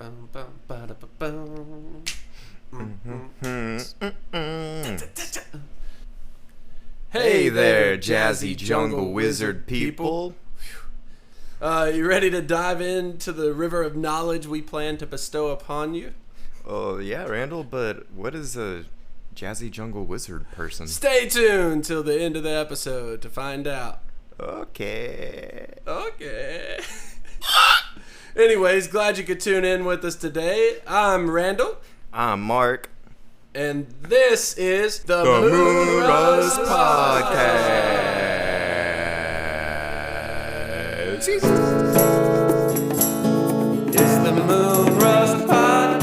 Hey there, jazzy jungle wizard people. You ready to dive into the river of knowledge we plan to bestow upon you? Oh, yeah, Randall, but what is a jazzy jungle wizard person? Stay tuned till the end of the episode to find out. Okay. Anyways, glad you could tune in with us today. I'm Randall. I'm Mark. And this is the Moon Rust Podcast. It's the Moon Rust Podcast.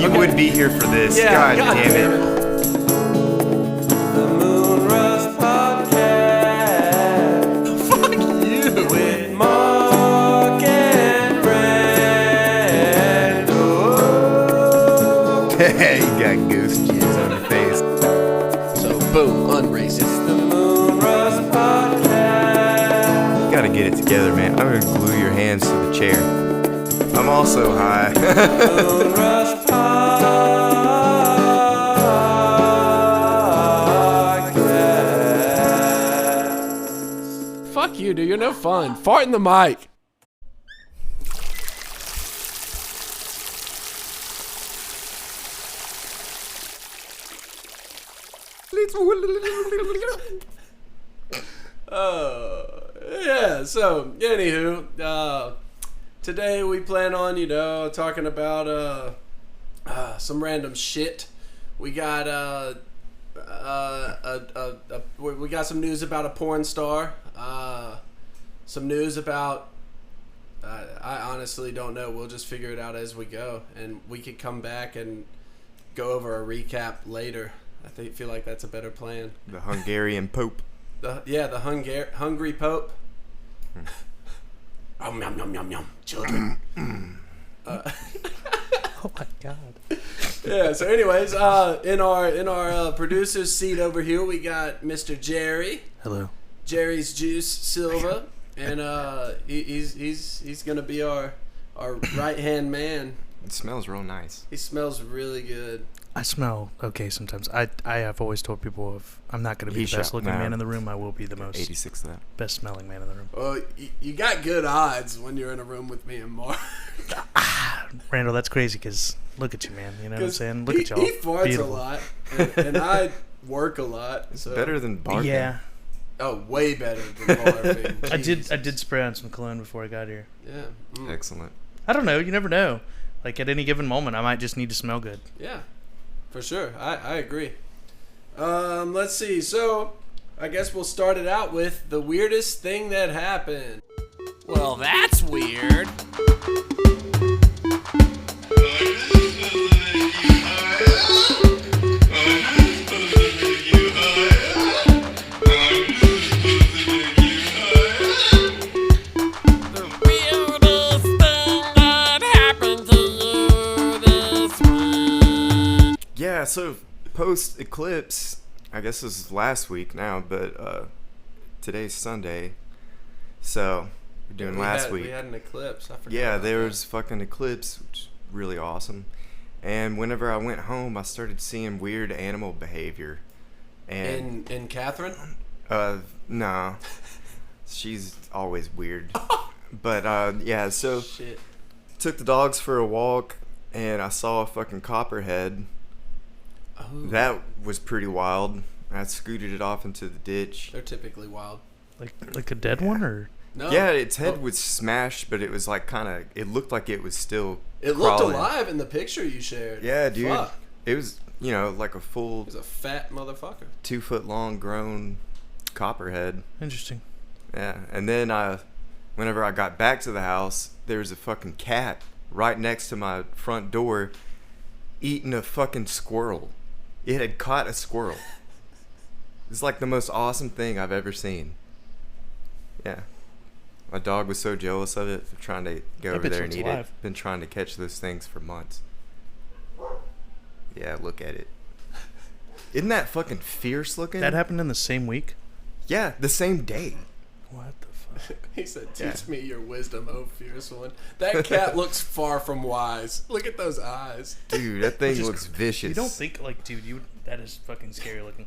You would be here for this. Yeah, God damn it. The Moon Rust Podcast. Fuck you. With Mark and Randall. Hey, you got goose jizz on your face. So boom, unracist. It's the Moon Rust Podcast. You gotta get it together, man. I'm gonna glue your hands to the chair. I'm also high. Moon Rust Podcast. Fuck you, dude. You're no fun. Fart in the mic. Yeah, so, anywho, today we plan on, talking about, some random shit. We got, we got some news about a porn star, some news about, I honestly don't know, we'll just figure it out as we go, and we could come back and go over a recap later. I feel like that's a better plan. The Hungarian Pope. The hungry Pope. Yum yum yum yum, children. Oh my god. Yeah. So, anyways, in our producer's seat over here, we got Mr. Jerry. Hello. Jerry's Juice Silva, and he's gonna be our right hand man. It smells real nice. He smells really good. I smell okay sometimes. I have always told people if I'm not going to be the best looking man in the room, I will be the most 86 of that. best smelling man in the room. Well, you got good odds when you're in a room with me and Mark. Randall, that's crazy because look at you, man. You know what I'm saying? Look at y'all. He farts Beautiful. a lot, and I work a lot. It's so. better than barking. Yeah. Oh, way better than barfing. I did spray on some cologne before I got here. Yeah. Mm. Excellent. I don't know. You never know. Like at any given moment, I might just need to smell good. Yeah, for sure. I agree. Let's see. So, I guess we'll start it out with the weirdest thing that happened. Well, that's weird. The weirdest thing that happened to you this week. Yeah, so post eclipse, I guess this is last week now, but today's Sunday, so we're doing last week. We had an eclipse. I forgot. Yeah, about there that. was fucking eclipse, which is really awesome. And whenever I went home, I started seeing weird animal behavior. And in Catherine. no, she's always weird. But yeah, so Shit. took the dogs for a walk, and I saw a fucking copperhead. Oh. That was pretty wild. I scooted it off into the ditch. They're typically wild. Like a dead one or? No. Yeah, its head Oh. was smashed, but it was like kind of. It looked like it was still. It looked crawling. alive in the picture you shared. Yeah, dude. Fuck. It was, like a full It was a fat motherfucker. 2 foot long grown copperhead. Interesting. Yeah, and then whenever I got back to the house, there was a fucking cat right next to my front door, eating a fucking squirrel. It had caught a squirrel. It's like the most awesome thing I've ever seen. Yeah. My dog was so jealous of it for trying to go over there and eat it. Been trying to catch those things for months. Yeah, look at it. Isn't that fucking fierce looking? That happened in the same week? Yeah, the same day. What the fuck? He said, "Teach me your wisdom, oh fierce one." That cat looks far from wise. Look at those eyes, dude. That thing looks vicious. You don't think dude, that is fucking scary looking.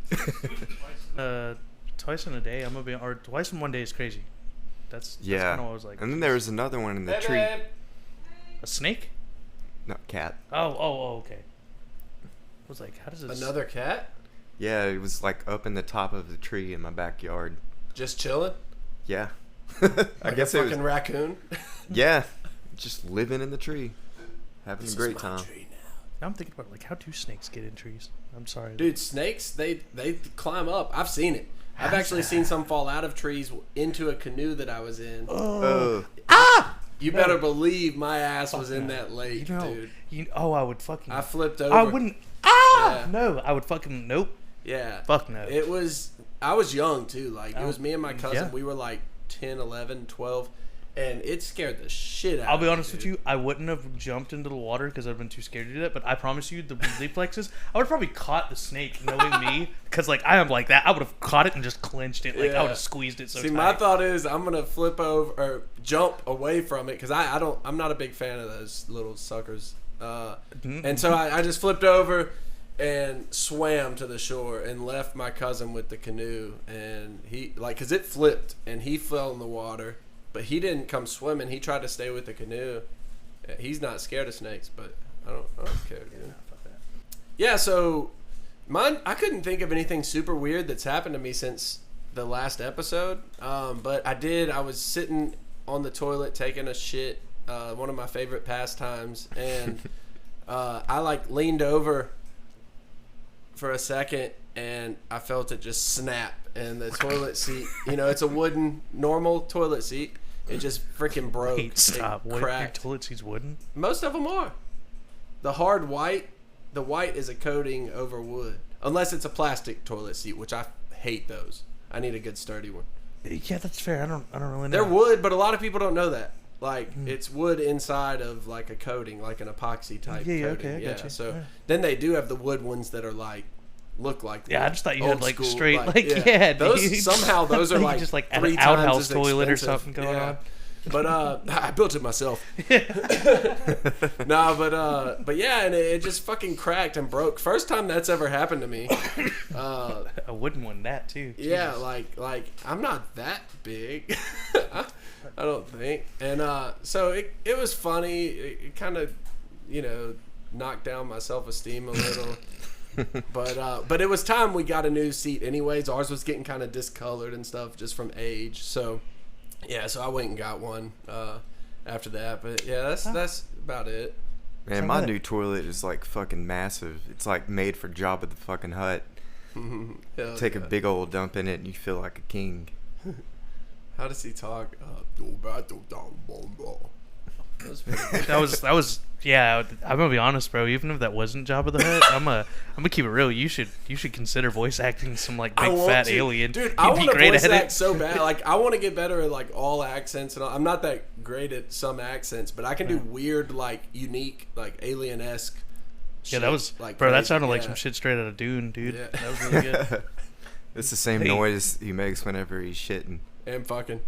Twice in a day, or twice in one day is crazy. That's kind of what I was like. And then there was another one in the tree. Babe. A snake? No, cat. Oh, okay. I was like, how does this... Another cat? Yeah, it was like up in the top of the tree in my backyard. Just chilling? Yeah. I guess it a was. fucking raccoon? Yeah, just living in the tree, having a great time. Tree now I'm thinking about how do snakes get in trees? I'm sorry, dude. Snakes, they climb up. I've seen it. I've actually seen some fall out of trees into a canoe that I was in. You better believe my ass was in that lake, dude. I would fucking... I flipped over. I wouldn't... Yeah. No, I would fucking... Nope. Yeah. Fuck no. It was... I was young, too. Like, it was me and my cousin. Yeah. We were like 10, 11, 12. And it scared the shit out of me. I'll be honest with you, I wouldn't have jumped into the water because I've been too scared to do that, but I promise you, the reflexes, I would have probably caught the snake, knowing me, because, I am like that. I would have caught it and just clenched it. I would have squeezed it so tight. See, my thought is I'm going to flip over, or jump away from it, because I'm not a big fan of those little suckers. And so I just flipped over and swam to the shore and left my cousin with the canoe. And he, because it flipped, and he fell in the water. But he didn't come swimming. He tried to stay with the canoe. He's not scared of snakes, but I don't care. Dude. Yeah, so I couldn't think of anything super weird that's happened to me since the last episode. But I was sitting on the toilet taking a shit, one of my favorite pastimes, and I leaned over for a second, and I felt it just snap, and the toilet seat, it's a wooden normal toilet seat. It just freaking broke. Wait, stop. It cracked. Your toilet seat's wooden? Most of them are. The hard white, the white is a coating over wood. Unless it's a plastic toilet seat, which I hate those. I need a good sturdy one. Yeah, that's fair. I don't really know. They're wood, but a lot of people don't know that. It's wood inside of a coating, like an epoxy type coating. Okay, I got you. So then they do have the wood ones that are look like I just thought you had school, straight those dude. Somehow those are just an 3 outhouse toilet or something going on. But I built it myself. But yeah, and it just fucking cracked and broke. First time that's ever happened to me. A wooden one, that too. Yeah, like I'm not that big. I don't think. And so it was funny. It kind of knocked down my self-esteem a little. But it was time we got a new seat anyways. Ours was getting kind of discolored and stuff just from age. So yeah, so I went and got one after that. But yeah, that's about it. Man, my new toilet is fucking massive. It's made for Jabba the fucking Hutt. Take a big old dump in it and you feel like a king. How does he talk? That was yeah. I'm gonna be honest, bro. Even if that wasn't Jabba the Hutt, I'm gonna keep it real. You should consider voice acting some big fat alien. Dude, I want to voice act so bad. I want to get better at all accents and all. I'm not that great at some accents, but I can do weird, unique, alien-esque. Yeah, that was bro. Crazy. That sounded like some shit straight out of Dune, dude. Yeah. That was really good. It's the same noise he makes whenever he's shitting. And fucking.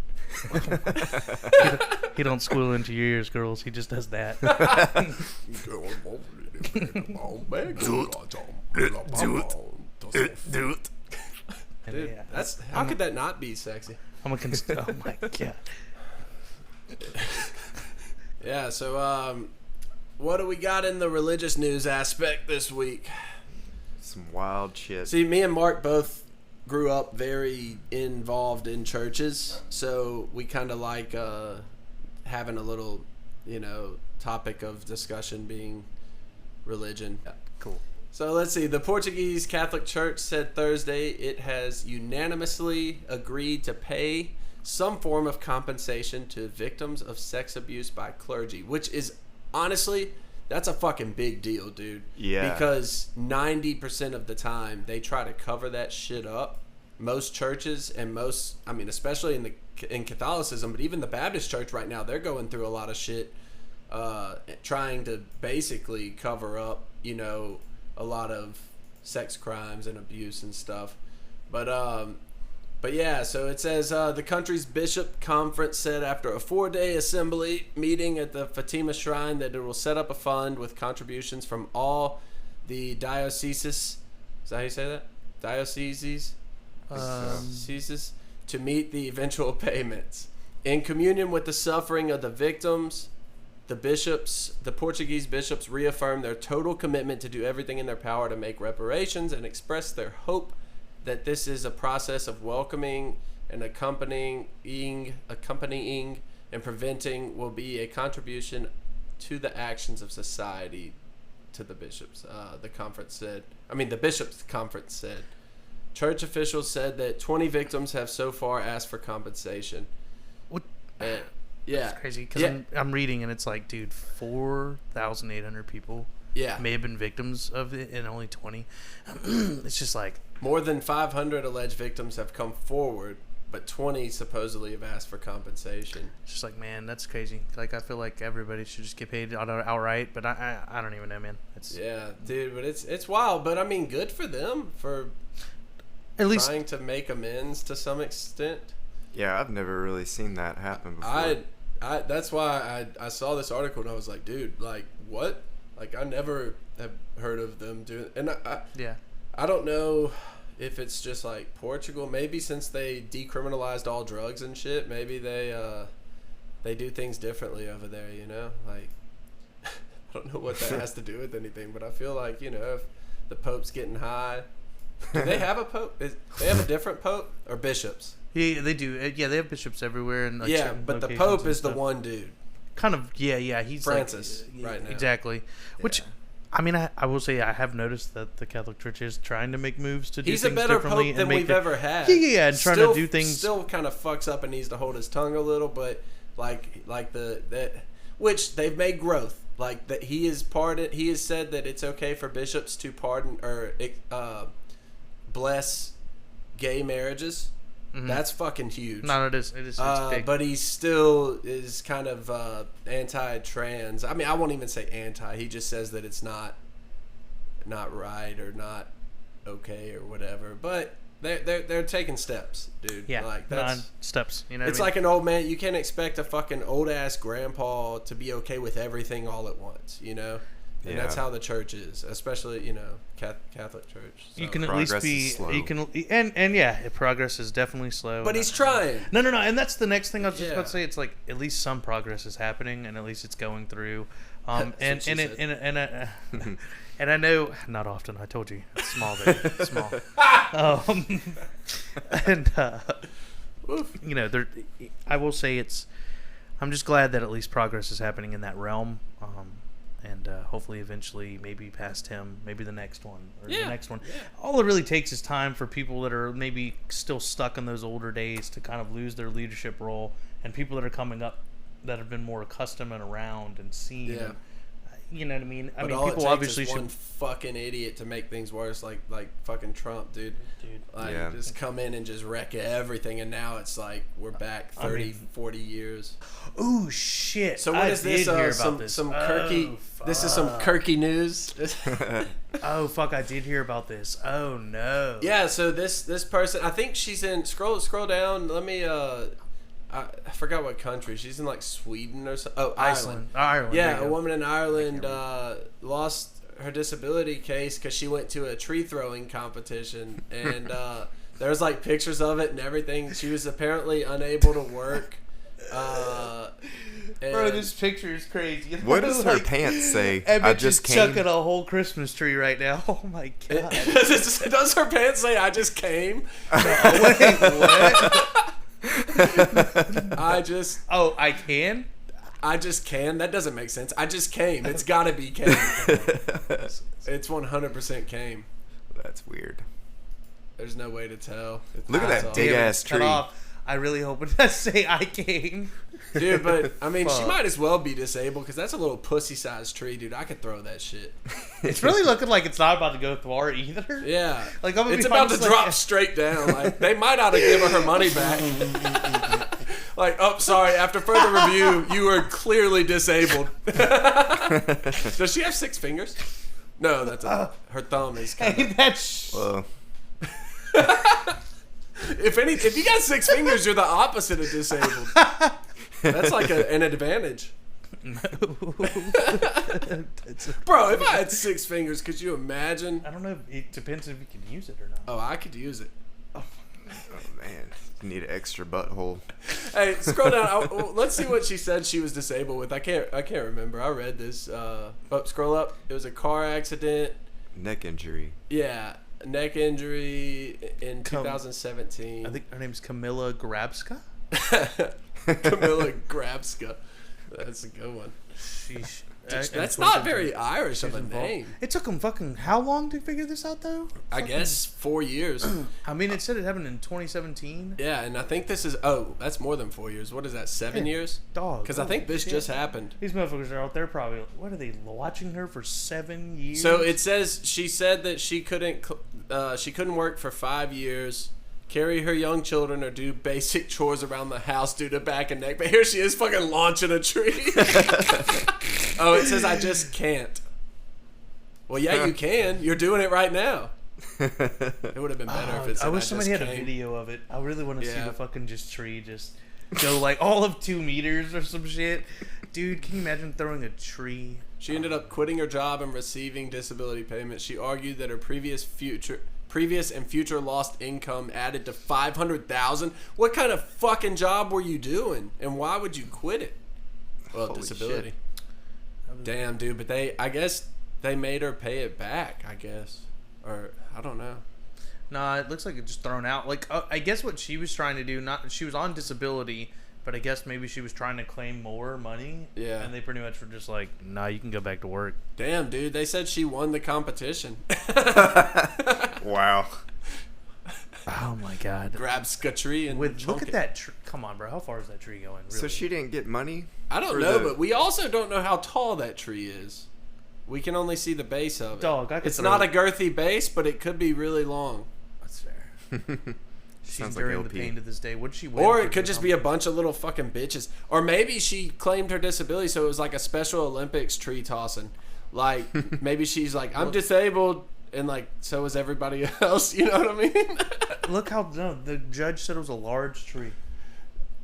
He don't squeal into your ears, girls. He just does that. Dude, how could that not be sexy? Oh my god. Yeah. So, what do we got in the religious news aspect this week? Some wild shit. See, me and Mark both grew up very involved in churches, so we kind of like having a little, topic of discussion being religion. Yeah, cool. So let's see. The Portuguese Catholic Church said Thursday it has unanimously agreed to pay some form of compensation to victims of sex abuse by clergy, which is honestly, that's a fucking big deal, dude. Yeah. Because 90% of the time they try to cover that shit up. Most churches and especially in Catholicism, but even the Baptist Church right now, they're going through a lot of shit, trying to basically cover up, a lot of sex crimes and abuse and stuff. But But yeah, so it says the country's bishop conference said after a 4-day assembly meeting at the Fatima Shrine that it will set up a fund with contributions from all the dioceses. Is that how you say that? Dioceses? Dioceses to meet the eventual payments. In communion with the suffering of the victims, the Portuguese bishops reaffirmed their total commitment to do everything in their power to make reparations and expressed their hope that this is a process of welcoming and accompanying and preventing will be a contribution to the actions of society to the bishops. The bishops' conference said. Church officials said that 20 victims have so far asked for compensation. What? Yeah. It's crazy because I'm reading and it's like, dude, 4,800 people may have been victims of it and only 20. It's just like... More than 500 alleged victims have come forward, but 20 supposedly have asked for compensation. It's just like, man, that's crazy. Like, I feel like everybody should just get paid outright, but I don't even know, man. Yeah, dude, but it's wild. But, I mean, good for them for at least trying to make amends to some extent. Yeah, I've never really seen that happen before. That's why I saw this article and I was like, dude, like, what? Like, I never have heard of them doing... And I don't know if it's just like Portugal. Maybe since they decriminalized all drugs and shit, maybe they do things differently over there, you know? Like, I don't know what that has to do with anything, but I feel like, you know, if the Pope's getting high... Do they have a Pope? They have a different Pope? Or bishops? Yeah, they do. Yeah, they have bishops everywhere. And like but the Pope is the one dude. Kind of, he's Francis like, right now. Exactly. Which... I mean, I will say I have noticed that the Catholic Church is trying to make moves to do things differently. He's a better Pope than we've ever had. Yeah, and trying to do things. Still kind of fucks up and needs to hold his tongue a little, but which they've made growth. Like that, he has said that it's okay for bishops to pardon or bless gay marriages. Mm-hmm. That's fucking huge. No, it is. It's big. But he still is kind of anti-trans. I mean, I won't even say anti. He just says that it's not right or not okay or whatever. But they're taking steps, dude. Yeah, like that's steps. You know, it's like an old man. You can't expect a fucking old ass grandpa to be okay with everything all at once. You know. And that's how the church is, especially, you know, Catholic Church. So. You can at least be, progress is definitely slow. But he's trying. No, and that's the next thing I was just about to say. It's like at least some progress is happening, and at least it's going through. And I know not often. I told you, it's small, baby, small. You know, I will say I'm just glad that at least progress is happening in that realm. And hopefully eventually maybe past him, maybe the next one or the next one. Yeah. All it really takes is time for people that are maybe still stuck in those older days to kind of lose their leadership role, and people that are coming up that have been more accustomed and around and seen. Yeah. You know what I mean? But all people obviously should. One fucking idiot to make things worse, like fucking Trump, dude. Just come in and just wreck everything, and now it's like we're back 40 years. Oh shit! So what is this? Some Kirky. This is some Kirky news. Oh fuck! I did hear about this. Oh no. Yeah. So this person, I think she's in. Scroll down. Let me. I forgot what country. She's in like Sweden or something. Oh, Ireland. Yeah, a woman in Ireland lost her disability case because she went to a tree throwing competition, and there's like pictures of it and everything. She was apparently unable to work. Bro, this picture is crazy. What does her pants say? I just came. Chucking a whole Christmas tree right now. Oh my god. Does her pants say "I just came"? No, wait, what? I can? I just can? That doesn't make sense. I just came. It's gotta be came. It's 100% came. That's weird. There's no way to tell. Look at that big ass tree. I really hope it does say I came. Dude, but I mean, she might as well be disabled because that's a little pussy sized tree, dude. I could throw that shit. It's really looking like it's not about to go far either. Yeah. Like it's about to drop straight down. Like they might ought to give her money back. Like, oh, sorry. After further review, you are clearly disabled. Does she have 6 fingers? No, that's her thumb is kind of. Hey, that's. Whoa. If you got 6 fingers, you're the opposite of disabled. That's like an advantage. Bro, if I had 6 fingers, could you imagine? I don't know. It depends if you can use it or not. Oh, I could use it. Oh man, you need an extra butthole. Hey, scroll down. Let's see what she said she was disabled with. I can't remember. I read this. Scroll up. It was a car accident. Neck injury. Yeah, neck injury in 2017. I think her name's Camilla Grabska. Camilla Grabska. That's a good one. Sheesh. That's not very Irish of a name. It took them fucking how long to figure this out, though? I guess 4 years. I mean, it said it happened in 2017. Yeah, and I think this is... Oh, that's more than 4 years. What is that, 7 years? Dog. Because I think this just happened. These motherfuckers are out there probably... What are they, watching her for 7 years? So it says she said that she couldn't work for 5 years, carry her young children, or do basic chores around the house due to back and neck. But here she is fucking launching a tree. Oh, it says I just can't. Well, yeah, you can. You're doing it right now. It would have been better if it said I wish somebody had can't. a video of it. I really want to see Yeah. the fucking tree just go like all of 2 meters or some shit. Dude, can you imagine throwing a tree? She ended up quitting her job and receiving disability payments. She argued that her previous and future lost income added to $500,000. What kind of fucking job were you doing, and why would you quit it? Well, Holy disability. shit. Damn, dude. But I guess they made her pay it back. I guess, or I don't know. Nah, it looks like it's just thrown out. Like, I guess what she was trying to do, she was on disability, but I guess maybe she was trying to claim more money. Yeah. And they pretty much were just like, nah, you can go back to work. Damn, dude. They said she won the competition. Wow. Oh my god. Grab a tree and Look at that tree. Come on, bro. How far is that tree going? Really? So she didn't get money? I don't for know, but we also don't know how tall that tree is. We can only see the base of it. Dog, I could it's throw not it. a girthy base, but it could be really long. That's fair. She's Sounds like enduring the LP. pain to this day. What'd she win? Or for it could the just be a bunch of little fucking bitches. Or maybe she claimed her disability, so it was like a Special Olympics tree tossing. Like, maybe she's like, I'm disabled, and like, so is everybody else. You know what I mean? Look how the judge said it was a large tree.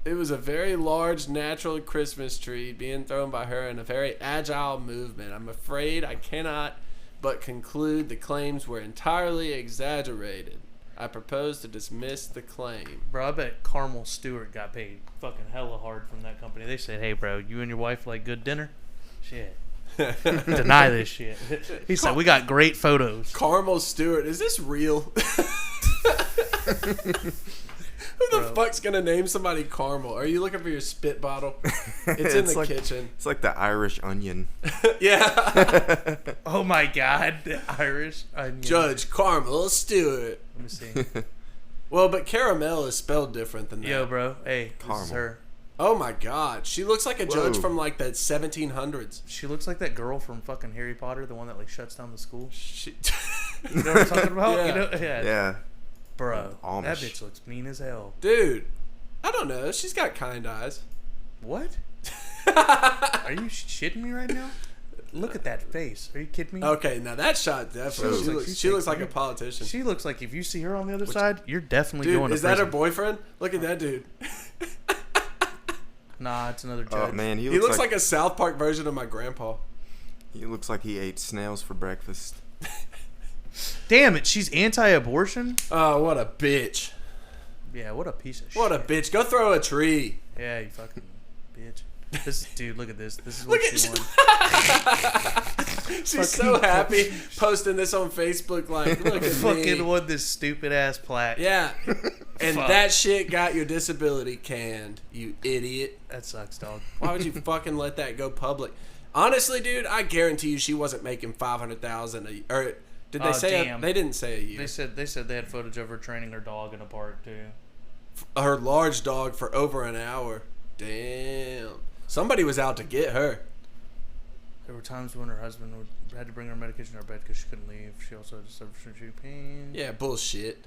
It was a very large natural Christmas tree being thrown by her in a very agile movement. I'm afraid I cannot but conclude the claims were entirely exaggerated. I propose to dismiss the claim. Bro, I bet Carmel Stewart got paid fucking hella hard from that company. They said, hey, bro, you and your wife like good dinner? Shit. Deny this shit. He said, we got great photos. Carmel Stewart, is this real? Who the fuck's gonna name somebody Carmel? Are you looking for your spit bottle? It's in the kitchen. It's like the Irish onion. Yeah. Oh my god, the Irish onion. Judge Carmel Stewart. Let me see. Well, but caramel is spelled different than that. Yo, bro. Hey, this is Caramel. her. Oh my god. She looks like a judge Whoa. from like the 1700s. She looks like that girl from fucking Harry Potter, the one that like shuts down the school. She... You know what I'm talking about? Yeah. You know? Yeah. Bro, Amish. that bitch looks mean as hell. Dude, I don't know. She's got kind eyes. What? Are you shitting me right now? Look at that face. Are you kidding me? Okay, now that shot definitely. She looks like a politician. She looks like if you see her on the other side, you're definitely going Dude, to is that her prison. boyfriend? Look at that dude. Nah, it's another Oh judge. man, He looks like a South Park version of my grandpa. he looks like he ate snails for breakfast. Damn it, she's anti-abortion? Oh, what a bitch. Yeah, what a piece of What a shit. bitch. Go throw a tree. Yeah, you fucking bitch. Dude, look at this. This is Look what at she won. She's so happy posting this on Facebook like, look at Fucking me. won this stupid ass plaque. Yeah. And Fuck. that shit got your disability canned, you idiot. That sucks, dog. Why would you fucking let that go public? Honestly, dude, I guarantee you she wasn't making $500,000 a year. Or did they Oh, say damn. they didn't say a year. They said they had footage of her training her dog in a park too. Her large dog for over an hour. Damn. Somebody was out to get her. There were times when her husband had to bring her medication to her bed because she couldn't leave. She also had to suffer from pain. Yeah, bullshit.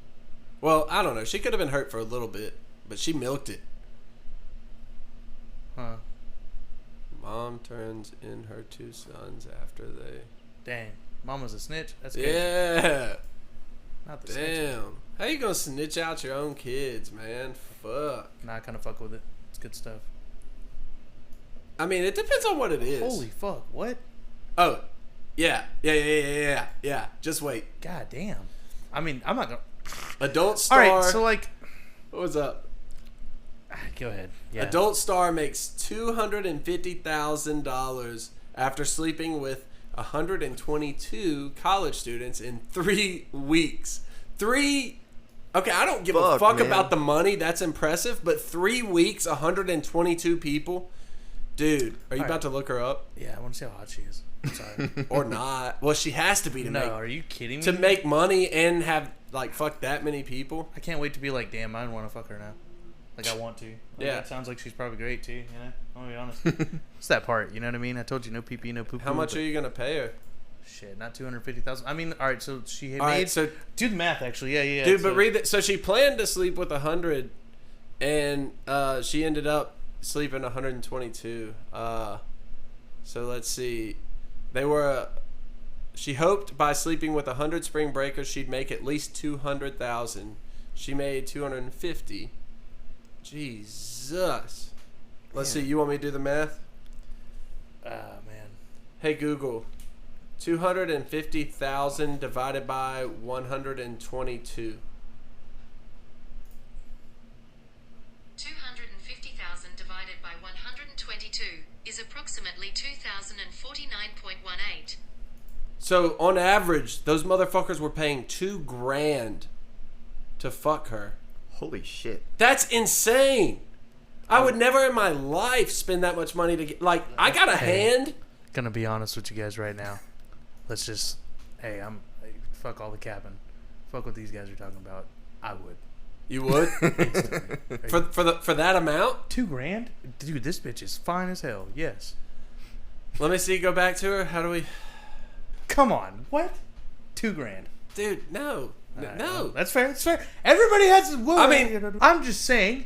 Well, I don't know. She could have been hurt for a little bit, but she milked it. Huh. Mom turns in her 2 sons after they... Dang. Mama's a snitch? That's crazy. Yeah. Not the snitch. Damn. How you gonna snitch out your own kids, man? Fuck. Nah, I kind of fuck with it. It's good stuff. I mean, it depends on what it is. Holy fuck! What? Oh, yeah. Just wait. God damn. I mean, I'm not gonna. Adult star. All right, so like, what was up? go ahead. Yeah. Adult star makes $250,000 after sleeping with 122 college students in 3 weeks. Okay, I don't give a fuck man. about the money. That's impressive. But 3 weeks, 122 people? Dude, are you about to look her up? Yeah, I want to see how hot she is. I'm sorry. Or not? Well, she has to be to make... Are you kidding me? To make money and have, like, fuck that many people? I can't wait to be like, damn, I want to fuck her now. Like, I want to. Like, Yeah. It sounds like she's probably great, too, you know? I'm going to be honest. It's that part, you know what I mean? I told you, no pee-pee, no poo-poo. How much are you going to pay her? Shit, not 250,000. I mean, all right, so she had All made... right, so... Do the math, actually. Yeah. Dude, so, but read that. So she planned to sleep with 100, and she ended up sleeping 122. So let's see. They were. She hoped by sleeping with 100 spring breakers, she'd make at least 200,000. She made 250. Jesus. Let's see. You want me to do the math? man. Hey Google. 250,000 divided by 122. 250,000 divided by 122 is approximately 2,049.18. So on average, those motherfuckers were paying $2,000 to fuck her. Holy shit. That's insane. I would never in my life spend that much money to get. Like, I got a hand. Gonna be honest with you guys right now. Let's just. Fuck all the capping. Fuck what these guys are talking about. I would. You would for that amount? $2,000, dude. This bitch is fine as hell. Yes. Let me see. Go back to her. How do we? Come on. What? $2,000. Dude, no. Right, No. well, that's fair. That's fair. Everybody has. I mean, I'm just saying.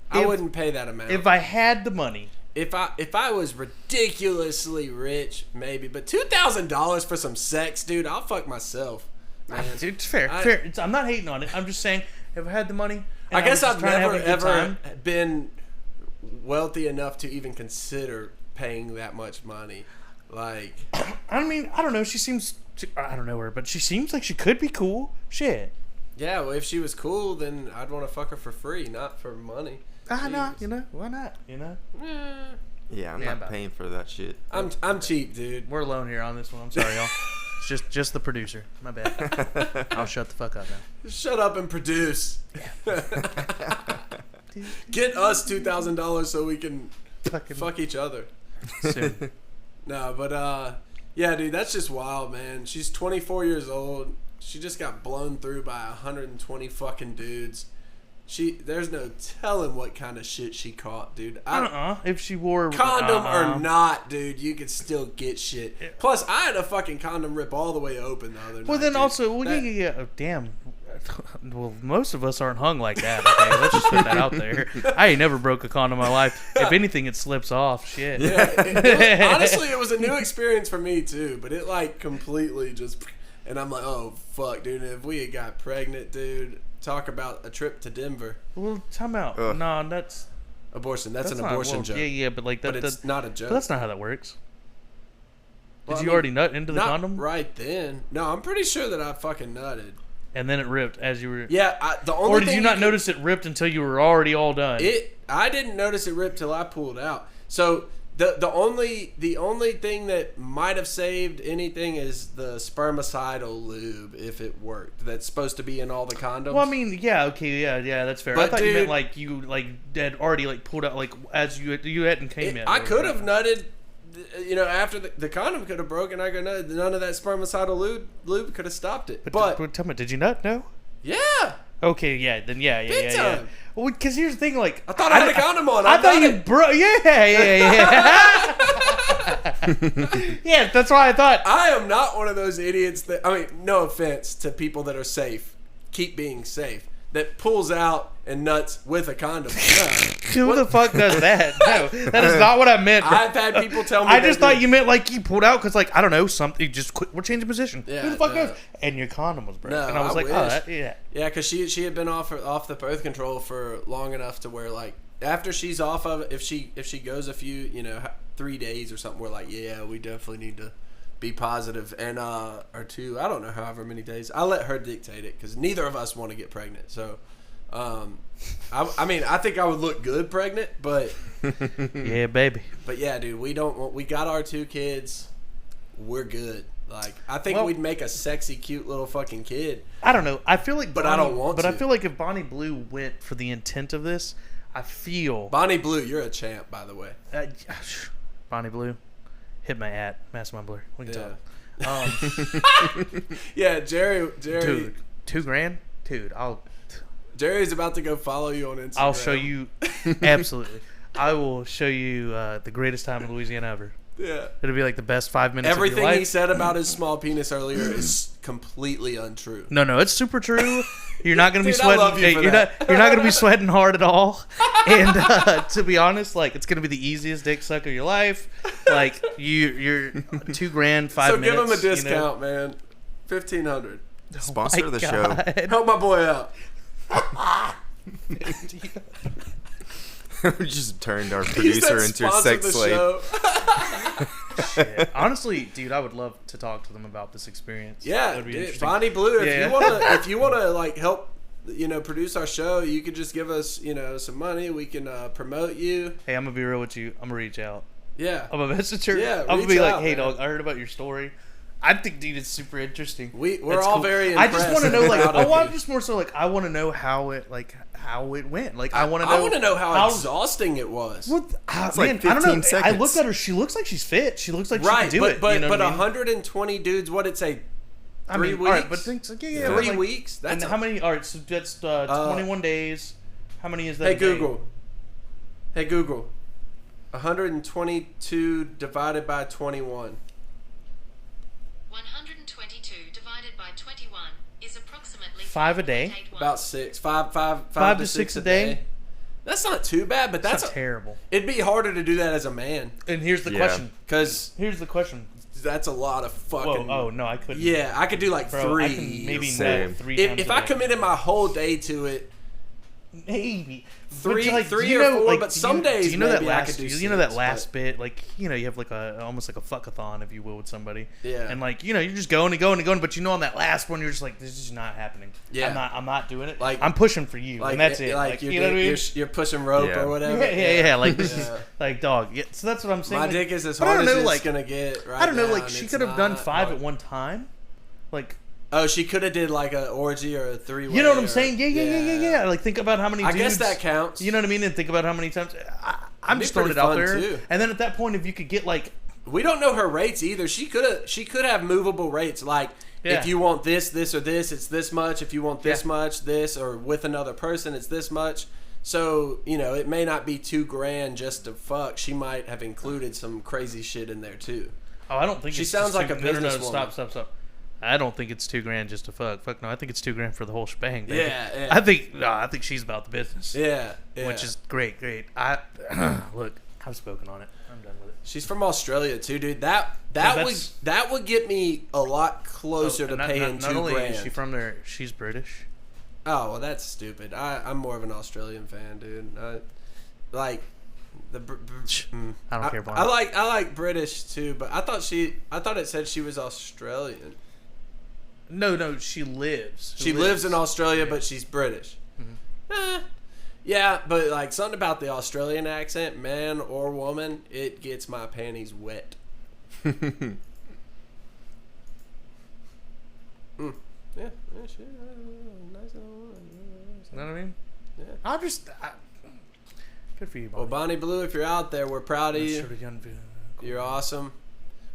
I wouldn't pay that amount. If I had the money. If I was ridiculously rich, maybe. But $2,000 for some sex, dude, I'll fuck myself. Man. Dude, it's fair. Fair. I'm not hating on it. I'm just saying, if I had the money. I guess I've never ever time, been wealthy enough to even consider paying that much money. Like, I mean, I don't know. She seems. I don't know her, but she seems like she could be cool. Shit. yeah, well, if she was cool, then I'd want to fuck her for free, not for money. No, you know, why not? You know, Yeah, I'm Yeah, not but- paying for that shit. I'm cheap, dude. we're alone here on this one. I'm sorry, y'all. It's just the producer. My bad. I'll shut the fuck up now. Shut up and produce. Get us $2,000 so we can Fucking fuck each other. soon. No, but yeah, dude, that's just wild, man. She's 24 years old. She just got blown through by 120 fucking dudes. There's no telling what kind of shit she caught, dude. If she wore Condom or not, dude, you could still get shit. Plus, I had a fucking condom rip all the way open the other night. Well, then dude. also, damn. Well, most of us aren't hung like that. Okay, let's just put that out there. I ain't never broke a condom in my life. If anything, it slips off. Shit. Yeah, honestly, it was a new experience for me too. But it like completely just, and I'm like, oh fuck, dude. If we had got pregnant, dude, talk about a trip to Denver. Well, time out. Ugh. No, that's Abortion. That's an not- abortion well, joke. Yeah, but like that. But it's not a joke. But that's not how that works. Well, Did I you mean, already nut into the not condom? right then. No, I'm pretty sure that I fucking nutted. And then it ripped as you were. Yeah, the only Or did thing you not could- notice it ripped until you were already all done? I didn't notice it ripped till I pulled out. So the only thing that might have saved anything is the spermicidal lube if it worked. That's supposed to be in all the condoms. Well, I mean, yeah, okay, yeah, that's fair. I But, thought you meant dude- like you had already like pulled out like as you hadn't came in. I could have nutted. You know, after the condom could have broken, I could nut. None of that spermicidal lube could have stopped it. But tell me, did you nut? No. yeah, Okay, yeah, then yeah. Big time. Well, because here's the thing, like I thought I had a condom on. I thought you nutted. broke. Yeah. Yeah, that's why I thought. I am not one of those idiots that. I mean, no offense to people that are safe. Keep being safe. that pulls out and nuts with a condom. No. Who the fuck does that? No, that is not what I meant. Bro. I've had people tell me. I just thought you meant like you pulled out because like I don't know something. Just quit. We're changing position. Yeah, Who the fuck no. knows? And your condom was broken. No, and I was like, wish. oh, yeah. Yeah, because she had been off the birth control for long enough to where like after she's off of it, if she goes a few 3 days or something, we're like, yeah, we definitely need to be positive and or 2, I don't know, however many days. I let her dictate it because neither of us want to get pregnant. So, I mean, I think I would look good pregnant, but Yeah, baby. But yeah, dude, we got our 2 kids. We're good. Like, I think we'd make a sexy, cute little fucking kid. I don't know. I feel like, But I don't want But to. I feel like if Bonnie Blue went for the intent of this, I feel Bonnie Blue, you're a champ, by the way. Bonnie Blue, hit my Mastermind Blur. We can Yeah. talk. Yeah, Jerry. Dude, $2,000, dude. Jerry's about to go follow you on Instagram. I'll show you. Absolutely, I will show you the greatest time in Louisiana ever. Yeah. It'll be like the best 5 minutes. Everything of your life. he said about his small penis earlier is completely untrue. No, it's super true. You're not gonna be Dude, I sweating. love you for you're that. not gonna be sweating hard at all. And to be honest, like it's gonna be the easiest dick suck of your life. Like you're $2,000, 5 So minutes. give him a discount, man. $1,500. Sponsor My of the God. show. Help my boy out. We just turned our He said producer into a sponsor sex the slave. show. Shit. Honestly, dude, I would love to talk to them about this experience. Yeah, That'd be dude, interesting. Bonnie Blue. Yeah. If you wanna like help, produce our show, you could just give us some money. We can promote you. Hey, I'm gonna be real with you. I'm gonna reach out. Yeah, I'm gonna message her. Yeah, I'm gonna reach be like, out, hey, man. dog, I heard about your story. I think, dude, it's super interesting. we're That's all cool. very. I just want to know, like, proud of I'm you. just more so like, I want to know how it went. Like, I want to know. I want to know how exhausting it was. What? It's Man, like I don't know. 15 seconds. I looked at her. She looks like she's fit. She looks like she Right, can do but it. but you know but what I mean? 120 dudes. What'd it say? I 3 mean, weeks. all right, but think, yeah, 3 like, weeks. That's and how many? All right, so that's 21 days. How many is that? Hey a day? Google. Hey Google. 122 divided by 21. 122 divided by 21 is approximately 5 a day? 5.81. About 6. 5 5 to 6 a day? That's not too bad, but That's that's terrible. it'd be harder to do that as a man And here's the Yeah. question. because Here's the question. that's a lot of Whoa, fucking. oh no, I couldn't. Yeah, I could do like Bro, 3. I can maybe Same. nut 3 if times if a I day. committed my whole day to it, Maybe 3 But, like, 3 do you or know, 4, like, but do some you, days do you know that maybe I last could do you know that 6, last but- bit, like, you have like almost like a fuckathon, if you will, with somebody. Yeah. And like, you're just going and going and going, but on that last one you're just like, this is not happening. Yeah. I'm not doing it. Like- I'm pushing for you, like and that's it. Like, you know what I mean? you're pushing rope Yeah. or whatever. Yeah. Like this is Yeah. like, dog. Yeah, so that's what I'm saying. My like, dick is as but I hard don't as know, it's like, gonna get right I don't know, now, like and she it's could have done not 5 hard. at one time, like. Oh, she could have did like an orgy or a 3-way. You know what I'm saying? Yeah. Like, think about how many I dudes... guess that counts. You know what I mean? And think about how many times... I'm be just throwing it pretty out fun, there. too. And then at that point, if you could get, like... We don't know her rates either. She could have movable rates. Like, Yeah. if you want this, or this, it's this much. If you want this Yeah. much, this, or with another person, it's this much. So, it may not be $2,000 just to fuck. She might have included some crazy shit in there too. Oh, I don't think She it's sounds just like two- a no, businesswoman. Stop. I don't think it's $2,000 just to fuck. Fuck no, I think it's $2,000 for the whole shebang, baby. Yeah. I think she's about the business. Yeah. Which is great. Look, I've spoken on it. I'm done with it. She's from Australia too, dude. That that's- would get me a lot closer to Oh, not, paying not only is $2,000. she from there, she's British. Oh well, that's stupid. I'm more of an Australian fan, dude. Like the. I don't care, I Bonnie. like British too, but I thought it said she was Australian. No, she lives. She lives in Australia, but she's British. Yeah, but like something about the Australian accent, man or woman, it gets my panties wet. Yeah, shit. Nice little one. You know what I mean? Yeah. Good for you, Bonnie. Well, Bonnie Blue, if you're out there, we're proud of you. Sort of young- You're awesome.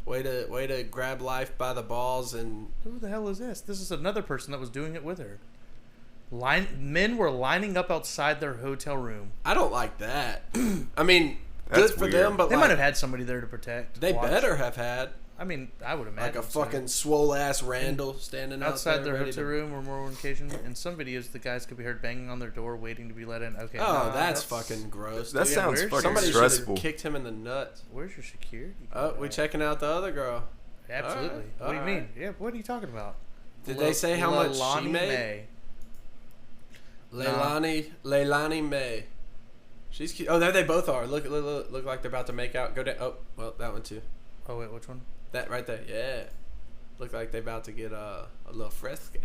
Way to grab life by the balls and Who the hell is this? This is another person that was doing it with her. Men were lining up outside their hotel room. I don't like that. I mean, Good That's for weird. them, but They like, might have had somebody there to protect. they watch. better have had I mean, I would imagine. like a so. fucking swole ass Randle standing outside out there their ready hotel to- room, or more on occasion. In some videos, the guys could be heard banging on their door, waiting to be let in. Okay. Oh, nah, that's fucking gross. That dude. sounds where's- fucking Somebody should have stressful. kicked him in the nuts. Where's your security? Oh, we checking out the other girl. Absolutely. All What do you right. mean? Yeah. What are you talking about? Did they say how much she Leilani made? May. Leilani May. She's cute. Oh, there they both are. Look like they're about to make out. Go down. Oh, well, that one too. Oh wait, which one? That right there. Yeah. Look like they're about to get a little frisky.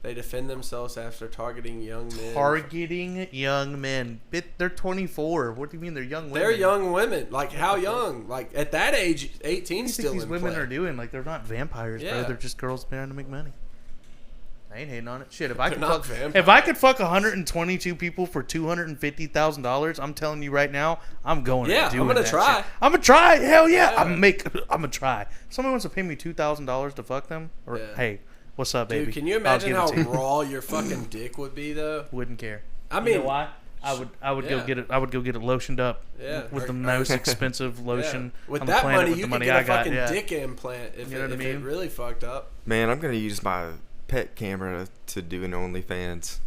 They defend themselves after targeting young men. Targeting young men. They're 24. What do you mean they're young women? They're young women. Like, how young? Like, at that age, 18 What do you think still these in women play. are doing? Like, they're not vampires, Yeah. bro. They're just girls trying to make money. I ain't hating on it. Shit, if I They're could not fuck, vampires. if I could fuck 122 people for $250,000, I'm telling you right now, I'm going. Yeah, and doing I'm gonna that try. shit. I'm gonna try. Hell yeah, Yeah. I'm gonna try. If someone wants to pay me $2,000 to fuck them, or Yeah. hey, what's up, baby? Dude, can you I'll imagine give how it to you. raw your fucking dick would be, though? Wouldn't care. I You mean, know why? I would yeah. go get it. I would go get it lotioned up. Yeah. With the Or- most expensive Yeah. lotion With on the that planet. money, with you the could money get I a got. fucking Yeah. dick implant if, You know what I it mean? really fucked up. Man, I'm gonna use my pet camera to do an OnlyFans.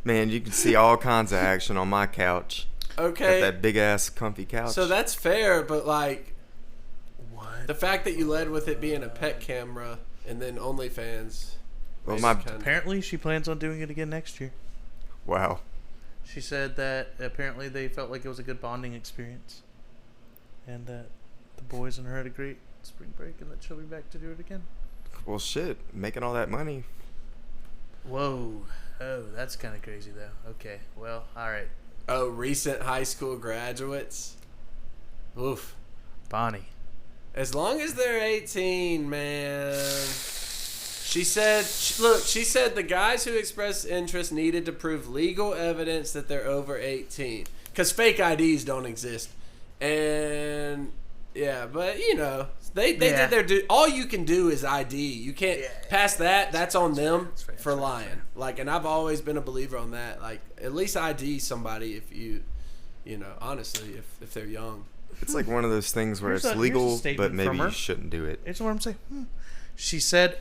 Man, you can see all kinds of action on my couch. Okay. Got that big ass comfy couch. So that's fair, but like What? the fact that you led with it being a pet camera and then OnlyFans. Well, makes my- it kinda- Apparently, she plans on doing it again next year. Wow. She said that apparently they felt like it was a good bonding experience, and that the boys and her had a great spring break, and that she'll be back to do it again. Well, shit, making all that money. Whoa. Oh, that's kind of crazy, though. Okay. Well, all right. Oh, recent high school graduates. Oof. Bonnie. As long as they're 18, man. She said, look, she said the guys who expressed interest needed to prove legal evidence that they're over 18. Because fake IDs don't exist. And, yeah, but, you know, they Yeah. did their all you can do is ID. You can't, past that, that's on them fair, for lying. Like, and I've always been a believer on that. Like, at least ID somebody if you know, honestly, if they're young. It's like one of those things where Here's it's a legal, statement but maybe from her. you shouldn't do it. It's what I'm saying. She said,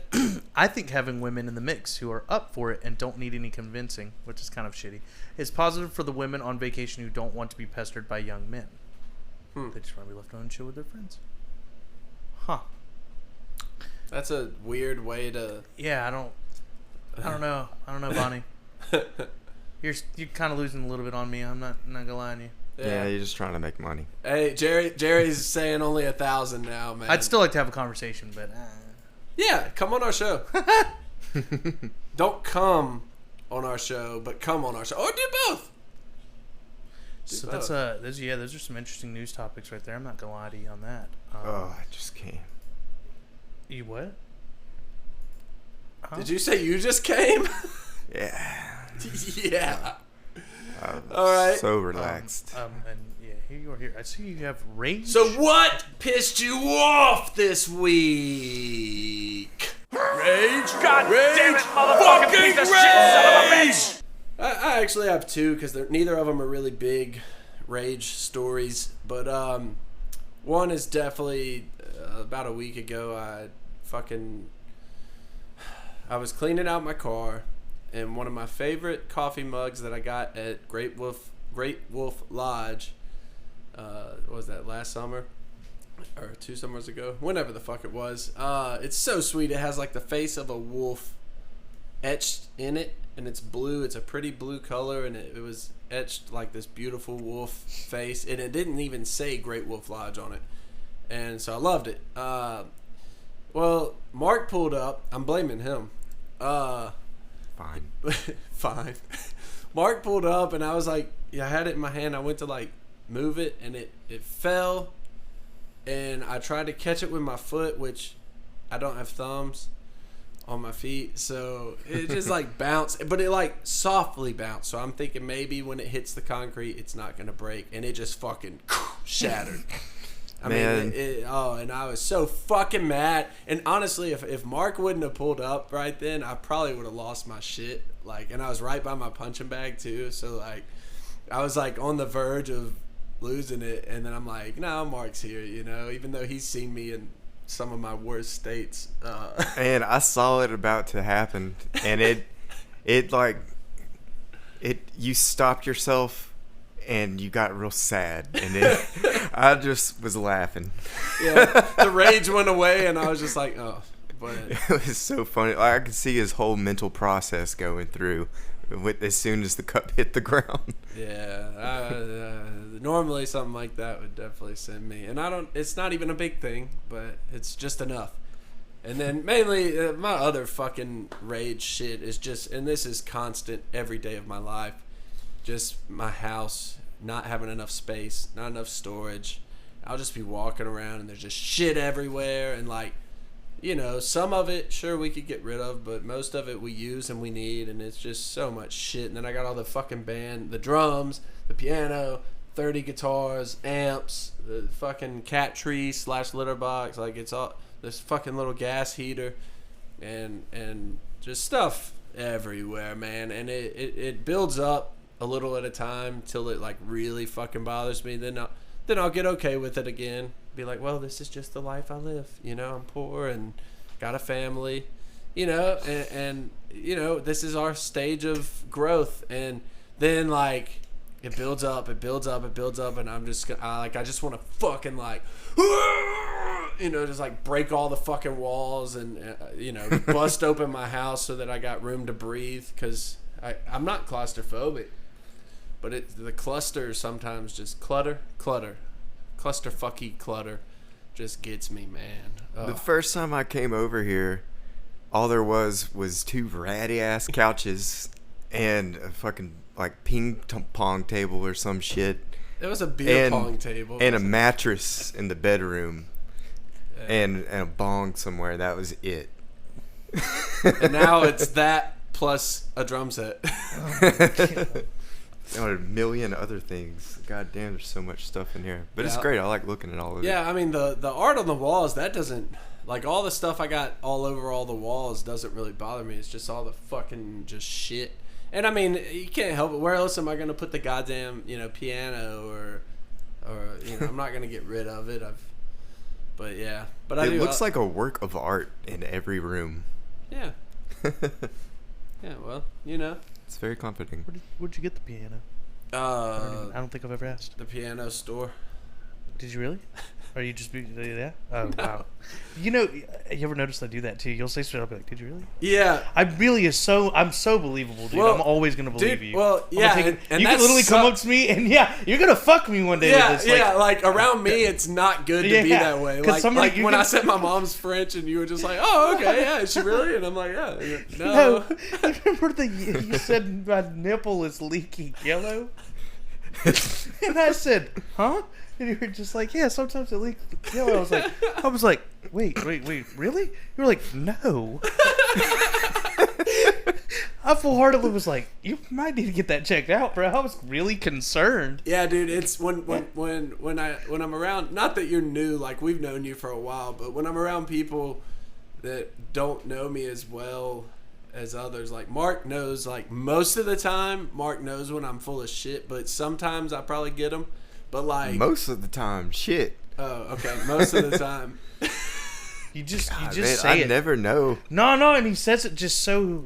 I think having women in the mix who are up for it and don't need any convincing, which is kind of shitty, is positive for the women on vacation who don't want to be pestered by young men. They just want to be left alone and chill with their friends. Huh. That's a weird way to. Yeah, I don't know. I don't know, Bonnie. You're kind of losing a little bit on me. I'm not gonna lie on you. Yeah, you're just trying to make money. Hey, Jerry's saying only 1,000 now, man. I'd still like to have a conversation, but Yeah, come on our show. Don't come on our show, but come on our show, or do both. so both. those are some interesting news topics right there. I'm not gonna lie to you on that. Oh, I just can't. You what? Huh? Did you say you just came? Yeah. Yeah. I'm All right. So relaxed. And yeah, here you are. Here, I see you have rage. So what pissed you off this week? Rage. God damn it, motherfucking piece of shit, son of a bitch! I actually have two because neither of them are really big rage stories. But one is definitely about a week ago. I was cleaning out my car, and one of my favorite coffee mugs that I got at Great Wolf Lodge. What was that, last summer? Or 2 summers ago? Whenever the fuck it was. It's so sweet. It has like the face of a wolf etched in it, and it's blue. It's a pretty blue color, and it was etched like this beautiful wolf face, and it didn't even say Great Wolf Lodge on it. And so I loved it. Well, Mark pulled up. I'm blaming him. Fine. Fine. Mark pulled up, and I was like, yeah, I had it in my hand. I went to like move it, and it fell, and I tried to catch it with my foot, which I don't have thumbs on my feet, so it just like bounced, but it like softly bounced. So I'm thinking maybe when it hits the concrete, it's not gonna break, and it just fucking shattered. I Man. mean, and I was so fucking mad. And honestly, if Mark wouldn't have pulled up right then, I probably would have lost my shit. Like, and I was right by my punching bag too. So like, I was like on the verge of losing it, and then I'm like, no, Mark's here, you know, even though he's seen me in some of my worst states. And I saw it about to happen, and you stopped yourself, and you got real sad, and I just was laughing. Yeah, the rage went away, and I was just like, oh. But it was so funny. Like, I could see his whole mental process going through as soon as the cup hit the ground. Yeah, normally something like that would definitely send me, and it's not even a big thing, but it's just enough. And then mainly my other fucking rage shit is just, and this is constant every day of my life, just my house not having enough space, not enough storage. I'll just be walking around and there's just shit everywhere, and like, you know, some of it, sure, we could get rid of, but most of it we use and we need, and it's just so much shit. And then I got all the fucking band, the drums, the piano, 30 guitars, amps, the fucking cat tree / litter box, like it's all, this fucking little gas heater, and just stuff everywhere, man. And it builds up a little at a time till it like really fucking bothers me. Then I'll get okay with it again. Be like, well, this is just the life I live. You know, I'm poor and got a family, you know, and you know, this is our stage of growth. And then like it builds up, and I'm just I just want to fucking like, you know, just like break all the fucking walls and you know, bust open my house so that I got room to breathe, because I'm not claustrophobic, but the cluster sometimes just clusterfucky clutter just gets me, man. Ugh. The first time I came over here, all there was 2 ratty ass couches and a fucking like ping pong table or some shit. It was a beer pong table and a mattress in the bedroom, and a bong somewhere. That was it. And now it's that plus a drum set. And a million other things. God damn, there's so much stuff in here. But it's great. I like looking at all of it. Yeah, I mean, the art on the walls, that doesn't... Like, all the stuff I got all over all the walls doesn't really bother me. It's just all the fucking just shit. And, I mean, you can't help it. Where else am I going to put the goddamn, you know, piano or you know, I'm not going to get rid of it. But, yeah. But it looks like a work of art in every room. Yeah. Yeah, well, you know. It's very comforting. Where'd you get the piano? I don't think I've ever asked. The piano store. Did you really? Or you just yeah? Oh, no. Wow. You know, you ever notice I do that too? You'll say straight up, like, did you really? Yeah. I'm so believable, dude. Well, I'm always going to believe you. Well, yeah. And you can literally come up to me and, yeah, you're going to fuck me one day with this. Yeah, like around me, it's not good to be that way. Like when I said my mom's French and you were just like, oh, okay, yeah, is she really? And I'm like, yeah. No. I remember you said my nipple is leaking yellow. And I said, huh? And you were just like, yeah, sometimes it leaks yellow. I was like, wait, really? You were like, no. I full-heartedly was like, you might need to get that checked out, bro. I was really concerned. Yeah, dude, it's when I'm around, not that you're new, like we've known you for a while, but when I'm around people that don't know me as well as others, like Mark knows, like most of the time, Mark knows when I'm full of shit, but sometimes I probably get him. But like most of the time, shit. Oh, okay. Most of the time. You just man, say it. I never know. No, and he says it just so.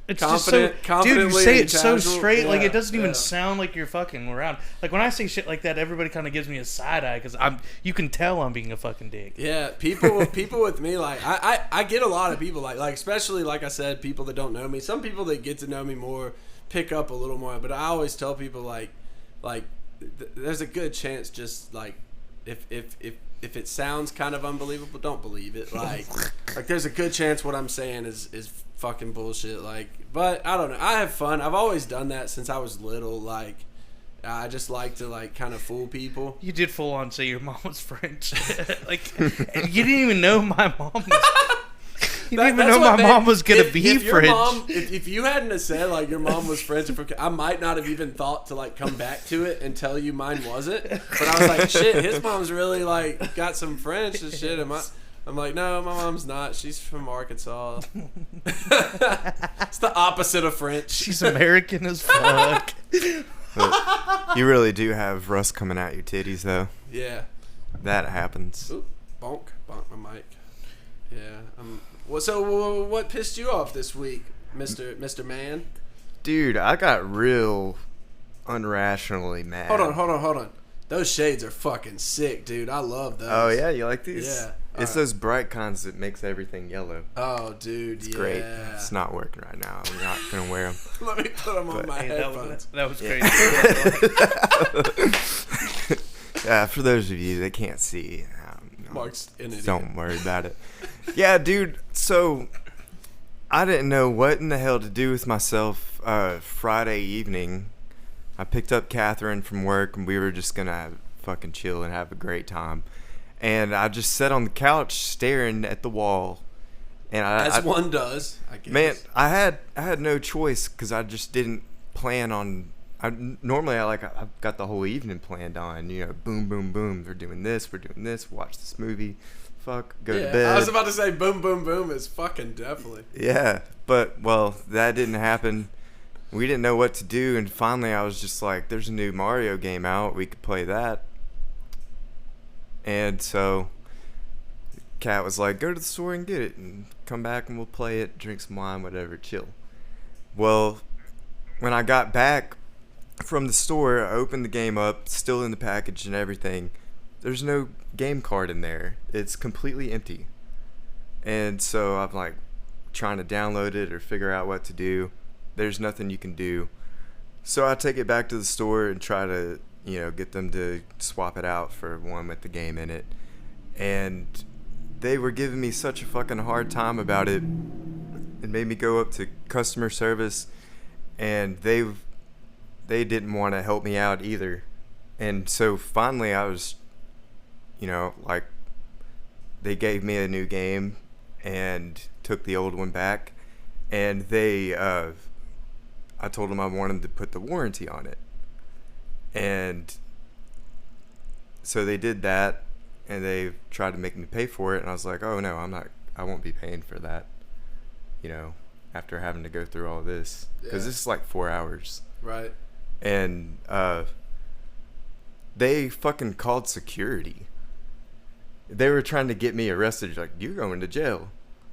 It's confident, just so, dude. You say it so straight, yeah, like it doesn't even sound like you're fucking around. Like when I say shit like that, everybody kind of gives me a side eye because you can tell I'm being a fucking dick. Yeah, people with me, like I get a lot of people like especially like I said, people that don't know me. Some people that get to know me more pick up a little more, but I always tell people like there's a good chance just like if it sounds kind of unbelievable, don't believe it. Like there's a good chance what I'm saying is fucking bullshit. Like, but I don't know. I have fun. I've always done that since I was little. Like, I just like to like kind of fool people. You did full on say your mom was French. Like, and you didn't even know my mom was. You didn't even know my mom was gonna be French. If you hadn't have said like your mom was French, I might not have even thought to like come back to it and tell you mine wasn't. But I was like, shit, his mom's really like got some French and shit. I'm like, no, my mom's not. She's from Arkansas. It's the opposite of French. She's American as fuck. But you really do have rust coming out your titties, though. Yeah. That happens. Oop, bonk my mic. Yeah. So what pissed you off this week, Mr. Man? Dude, I got real unrationally mad. Hold on. Those shades are fucking sick, dude. I love those. Oh, yeah? You like these? Yeah. It's those bright kinds that makes everything yellow. Oh, dude, It's great. It's not working right now. I'm not going to wear them. Let me put them on my headphones. That was crazy. Yeah, for those of you that can't see, Mark's an idiot. don't worry about it. Yeah, dude, so I didn't know what in the hell to do with myself Friday evening. I picked up Catherine from work, and we were just going to fucking chill and have a great time. And I just sat on the couch staring at the wall. And As one does, I guess. Man, I had no choice because I just didn't plan on. Normally I've got the whole evening planned on. You know, boom, boom, boom. We're doing this. Watch this movie. Fuck, go to bed. I was about to say boom, boom, boom is fucking definitely. Yeah, but well, that didn't happen. We didn't know what to do, and finally I was just like, "There's a new Mario game out. We could play that." And so Kat was like, go to the store and get it and come back and we'll play it, drink some wine, whatever, chill. Well, when I got back from the store, I opened the game up, still in the package and everything. There's no game card in there. It's completely empty. And so I'm like trying to download it or figure out what to do. There's nothing you can do. So I take it back to the store and try to, get them to swap it out for one with the game in it. And they were giving me such a fucking hard time about it. It made me go up to customer service, and they didn't want to help me out either. And so finally I was, they gave me a new game and took the old one back. And I told them I wanted to put the warranty on it. And so they did that, and they tried to make me pay for it, and I was like, oh no, I won't be paying for that, after having to go through all this, because this is like 4 hours. Right. And they fucking called security. They were trying to get me arrested, like, you're going to jail.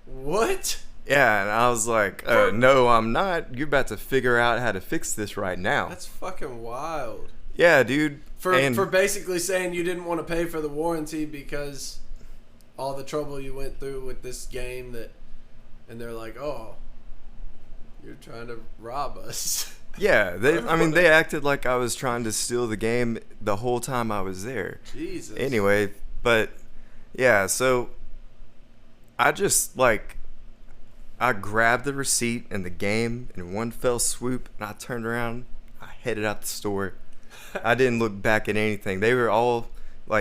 What? Yeah, and I was like, no, I'm not. You're about to figure out how to fix this right now. That's fucking wild. Yeah, dude. For basically saying you didn't want to pay for the warranty because all the trouble you went through with this game and they're like, oh, you're trying to rob us. Yeah, they acted like I was trying to steal the game the whole time I was there. Jesus. Anyway, but yeah, so I just I grabbed the receipt and the game in one fell swoop, and I turned around, I headed out the store. I didn't look back at anything. They were all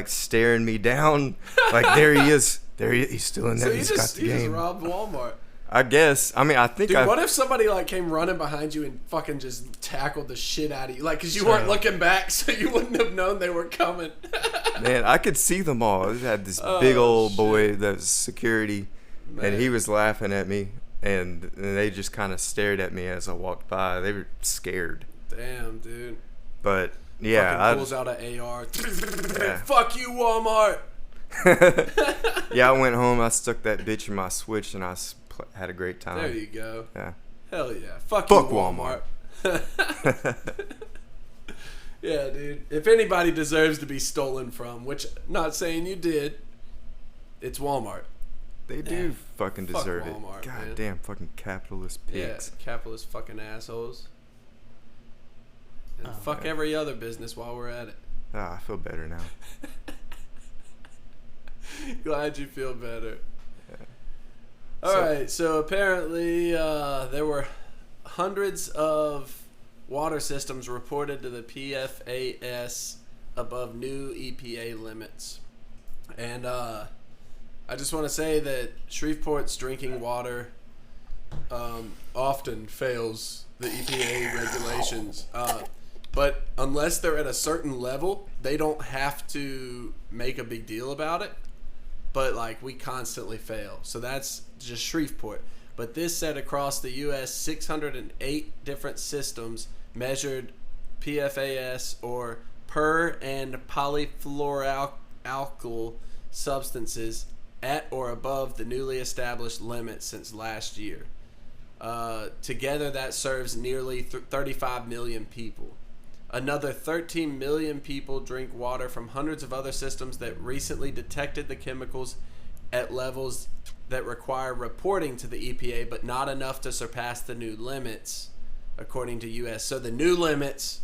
staring me down, like, there he is. He's still in there. So He's got the game. You just robbed Walmart. I guess. I mean, I think. Dude, what if somebody came running behind you and fucking just tackled the shit out of you, because you weren't looking back, so you wouldn't have known they were coming. Man, I could see them all. I had this big old boy that was security, and he was laughing at me, and they just kind of stared at me as I walked by. They were scared. Damn, dude. But yeah, fucking pulls out an AR. Yeah. Fuck you, Walmart. Yeah, I went home. I stuck that bitch in my Switch, and I had a great time. There you go. Yeah. Hell yeah. Fuck you, Walmart. Yeah, dude. If anybody deserves to be stolen from, which not saying you did, it's Walmart. They do fucking deserve Walmart, it. God man. damn, fucking capitalist pigs. Yeah, capitalist fucking assholes. And fuck every other business while we're at it. I feel better now. Glad you feel better. Yeah. Alright, so apparently there were hundreds of water systems reported to the PFAS above new EPA limits. And I just want to say that Shreveport's drinking water often fails the EPA regulations. But unless they're at a certain level, they don't have to make a big deal about it. But we constantly fail. So that's just Shreveport. But this said across the U.S., 608 different systems measured PFAS, or per and polyfluoroalkyl substances at or above the newly established limit since last year. Together, that serves nearly 35 million people. Another 13 million people drink water from hundreds of other systems that recently detected the chemicals at levels that require reporting to the EPA, but not enough to surpass the new limits, according to U.S. So the new limits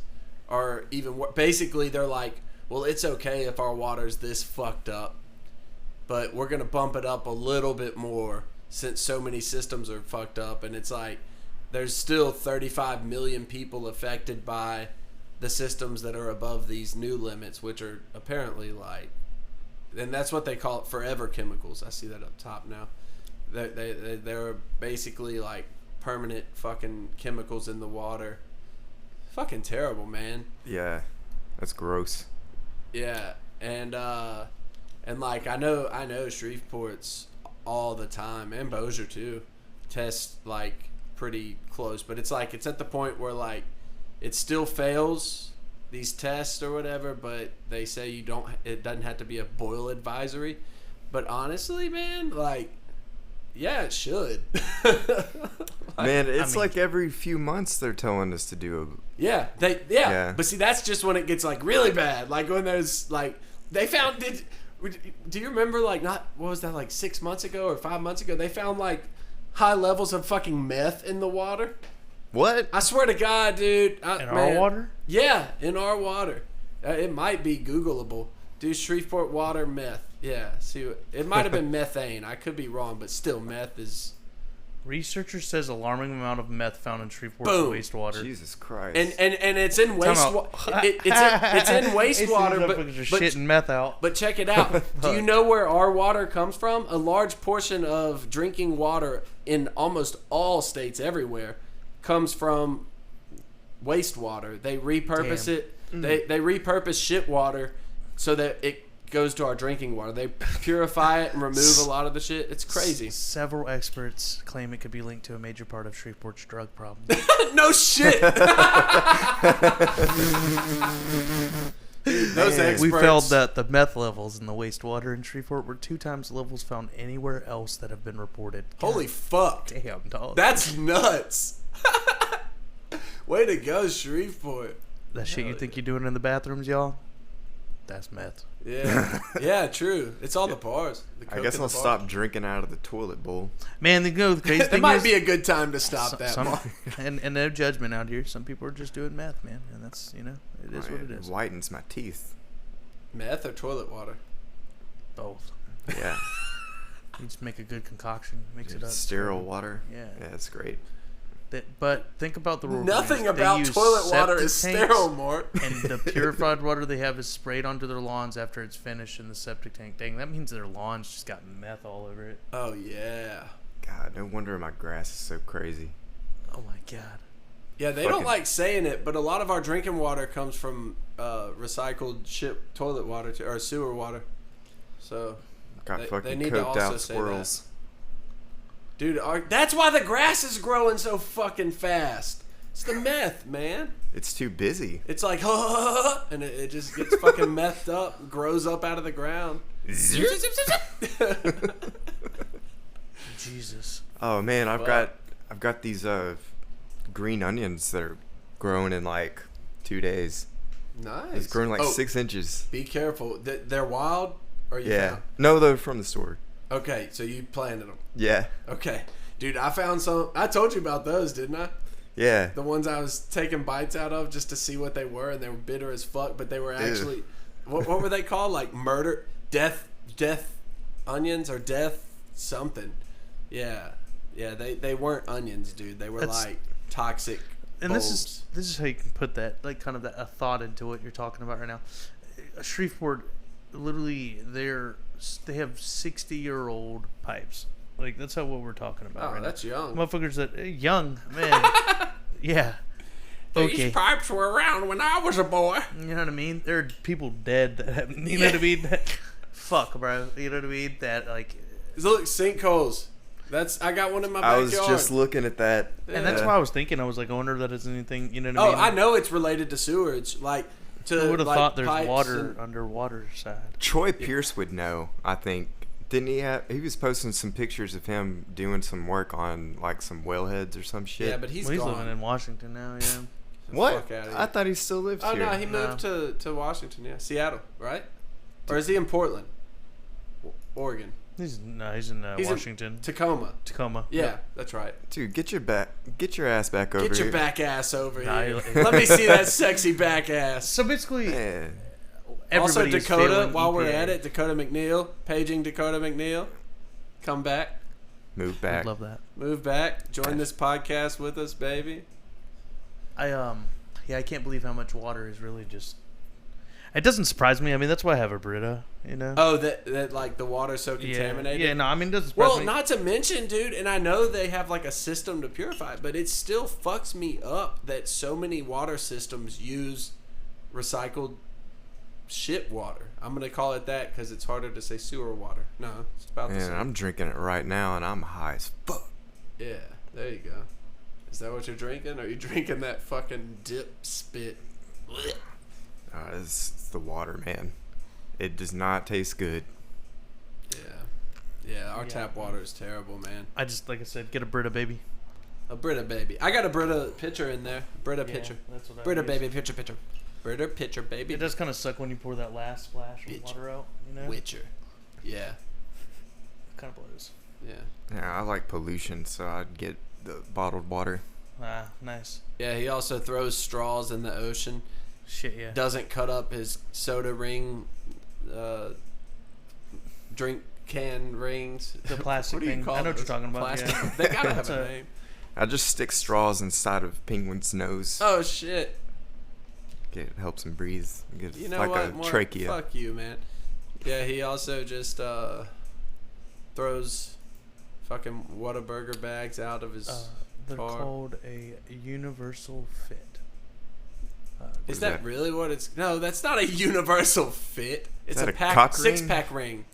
are even basically they're like, well, it's okay if our water's this fucked up, but we're going to bump it up a little bit more since so many systems are fucked up. And it's like there's still 35 million people affected by the systems that are above these new limits, which are apparently like, and that's what they call it, forever chemicals. I see that up top now. They're basically like permanent fucking chemicals in the water. Fucking terrible, man. Yeah, that's gross. Yeah, and like I know Shreveport's all the time, and Bossier too, test like pretty close, but it's like it's at the point where like it still fails these tests or whatever, but they say it doesn't have to be a boil advisory. But honestly, man, like, yeah, it should. Man, it's like every few months they're telling us to do Yeah. But see, that's just when it gets like really bad. Like when there's like they found do you remember like what was that, like 6 months ago or 5 months ago? They found like high levels of fucking meth in the water. What? I swear to God, dude. Our water? Yeah, in our water. It might be Googleable. Dude, Shreveport water meth. Yeah, see, it might have been methane. I could be wrong, but still, meth is. Researcher says alarming amount of meth found in Shreveport's Boom. wastewater. Jesus Christ. And it's in wastewater. It's in wastewater, but shitting meth out. But check it out. Do you know where our water comes from? A large portion of drinking water in almost all states everywhere comes from wastewater. They repurpose it. They repurpose shit water so that it goes to our drinking water. They purify it and remove a lot of the shit. It's crazy. Several experts claim it could be linked to a major part of Shreveport's drug problem. No shit. Dude, those experts. We found that the meth levels in the wastewater in Shreveport were 2 times the levels found anywhere else that have been reported. Holy fuck. Damn, dog. That's nuts. Way to go, Shreveport. That shit you think you're doing in the bathrooms, y'all? That's meth. Yeah. Yeah, true. It's all the bars. I guess I'll stop drinking out of the toilet bowl. Man, the crazy thing It might is, be a good time to stop that. and no judgment out here. Some people are just doing meth, man. And that's, it is what it is. It whitens my teeth. Meth or toilet water? Both. Yeah. You just make a good concoction, mix it up. Sterile water. Yeah. Yeah, it's great. But think about the rule. Nothing They about use toilet water is septic tanks, sterile, Mort. And the purified water they have is sprayed onto their lawns after it's finished in the septic tank. Dang, that means their lawns just got meth all over it. Oh, yeah. God, no wonder my grass is so crazy. Oh, my God. Yeah, they don't like saying it, but a lot of our drinking water comes from recycled toilet water or sewer water. So Got they fucking need to coked also out say squirrels. that. Dude, that's why the grass is growing so fucking fast. It's the meth, man. It's too busy. It's like, and it just gets fucking methed up, grows up out of the ground. Jesus. Oh man, I've got these green onions that are growing in like 2 days. Nice. It's growing like 6 inches. Be careful. They're wild, or you Yeah. found? No, they're from the store. Okay, so you planted them. Yeah. Okay. Dude, I found some. I told you about those, didn't I? Yeah. The ones I was taking bites out of just to see what they were, and they were bitter as fuck, but they were actually, what were they called? Like death onions or death something. Yeah. Yeah, they weren't onions, dude. They were like toxic And bulbs. this is how you can put that, like, kind of a thought into what you're talking about right now. Shreveport, literally, they have 60-year-old pipes. Like, that's what we're talking about. Oh, right that's now. young. Motherfuckers that young, man. Yeah. Okay. These pipes were around when I was a boy. You know what I mean? There are people dead that have, you know what I mean? Fuck, bro. You know what I mean? That, like... Look, sinkholes. I got one in my I backyard. was just looking at that. And that's why I was thinking. I was like, I wonder if that is anything. You know what I mean? I know it's related to sewage. Like, to Who would have thought there's pipes water and- underwater side? Troy Pierce would know, I think. Didn't he have? He was posting some pictures of him doing some work on like some wellheads or some shit. Yeah, but he's Well, he's gone. living in Washington now. Yeah. what? Fuck outta here. I thought he still lived Oh here. no, he moved to Washington. Yeah, Seattle, right? Or is he in Portland, Oregon? He's in He's Washington. in Tacoma. Tacoma. Yeah, that's right. Dude, get your ass back over Get here. your back ass over Nah, here. he- Let me see that sexy back ass. So basically, Yeah. Also, everybody is Dakota, failing while we're EPA. at it, Dakota McNeil, paging Dakota McNeil, come back, Move I'd back. love that. move back, join this podcast with us, baby. I can't believe how much water is really just. It doesn't surprise me. I mean, that's why I have a Brita. You know. Oh, that like the water's so contaminated. Yeah. No, I mean, it doesn't surprise Well, me. not to mention, dude, and I know they have like a system to purify it, but it still fucks me up that so many water systems use recycled shit water. I'm gonna call it that because it's harder to say sewer water. No, it's about the Man, same. I'm drinking it right now and I'm high as fuck. Yeah, there you go. Is that what you're drinking? Or are you drinking that fucking dip spit? Blech. It's the water, man. It does not taste good. Yeah, our tap water is terrible, man. I just, like I said, get a Brita, baby. A Brita baby. I got a Brita pitcher in there. Brita pitcher. That's what I Brita use. baby pitcher. Brita pitcher baby. It does kind of suck when you pour that last splash of Bitch. water out. You know. Witcher. Yeah. Kind of blows. Yeah. Yeah, I like pollution, so I'd get the bottled water. Ah, nice. Yeah, he also throws straws in the ocean. Shit, yeah. Doesn't cut up his soda ring, drink can rings. The plastic What do you thing. call I know what those? you're talking about. Plastic. Yeah. They gotta have It's a a- name. I just stick straws inside of penguin's nose. Oh shit! It helps him breathe. Get You know like what? a Mark? trachea. Fuck you, man. Yeah, he also just throws fucking Whataburger bags out of his They're car. called a universal fit. Is is that that? really what it's? No, that's not a universal fit. It's that a a pack, cock ring? 6-pack ring.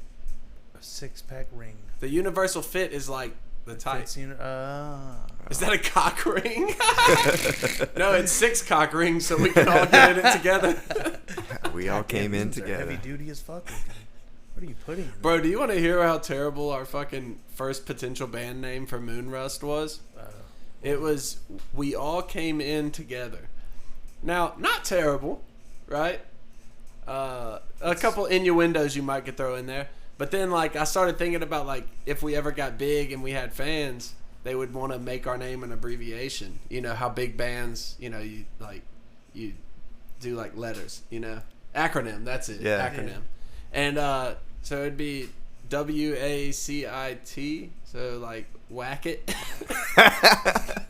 A 6-pack ring. The universal fit is like the type. Fits Is that a cock ring? No, it's 6 cock rings, so we can all get in it together. We all came in These are together. Heavy duty as fuck. What are you putting in there? Bro, do you want to hear how terrible our fucking first potential band name for Moonrust was? It was We All Came In Together. Now, not terrible, right? A couple innuendos you might could throw in there. But then, like, I started thinking about, like, if we ever got big and we had fans, they would want to make our name an abbreviation. You know, how big bands, you know, you do, like, letters, you know? Acronym, that's it. Yeah. Acronym. And so it'd be WACIT, so, like, whack it. I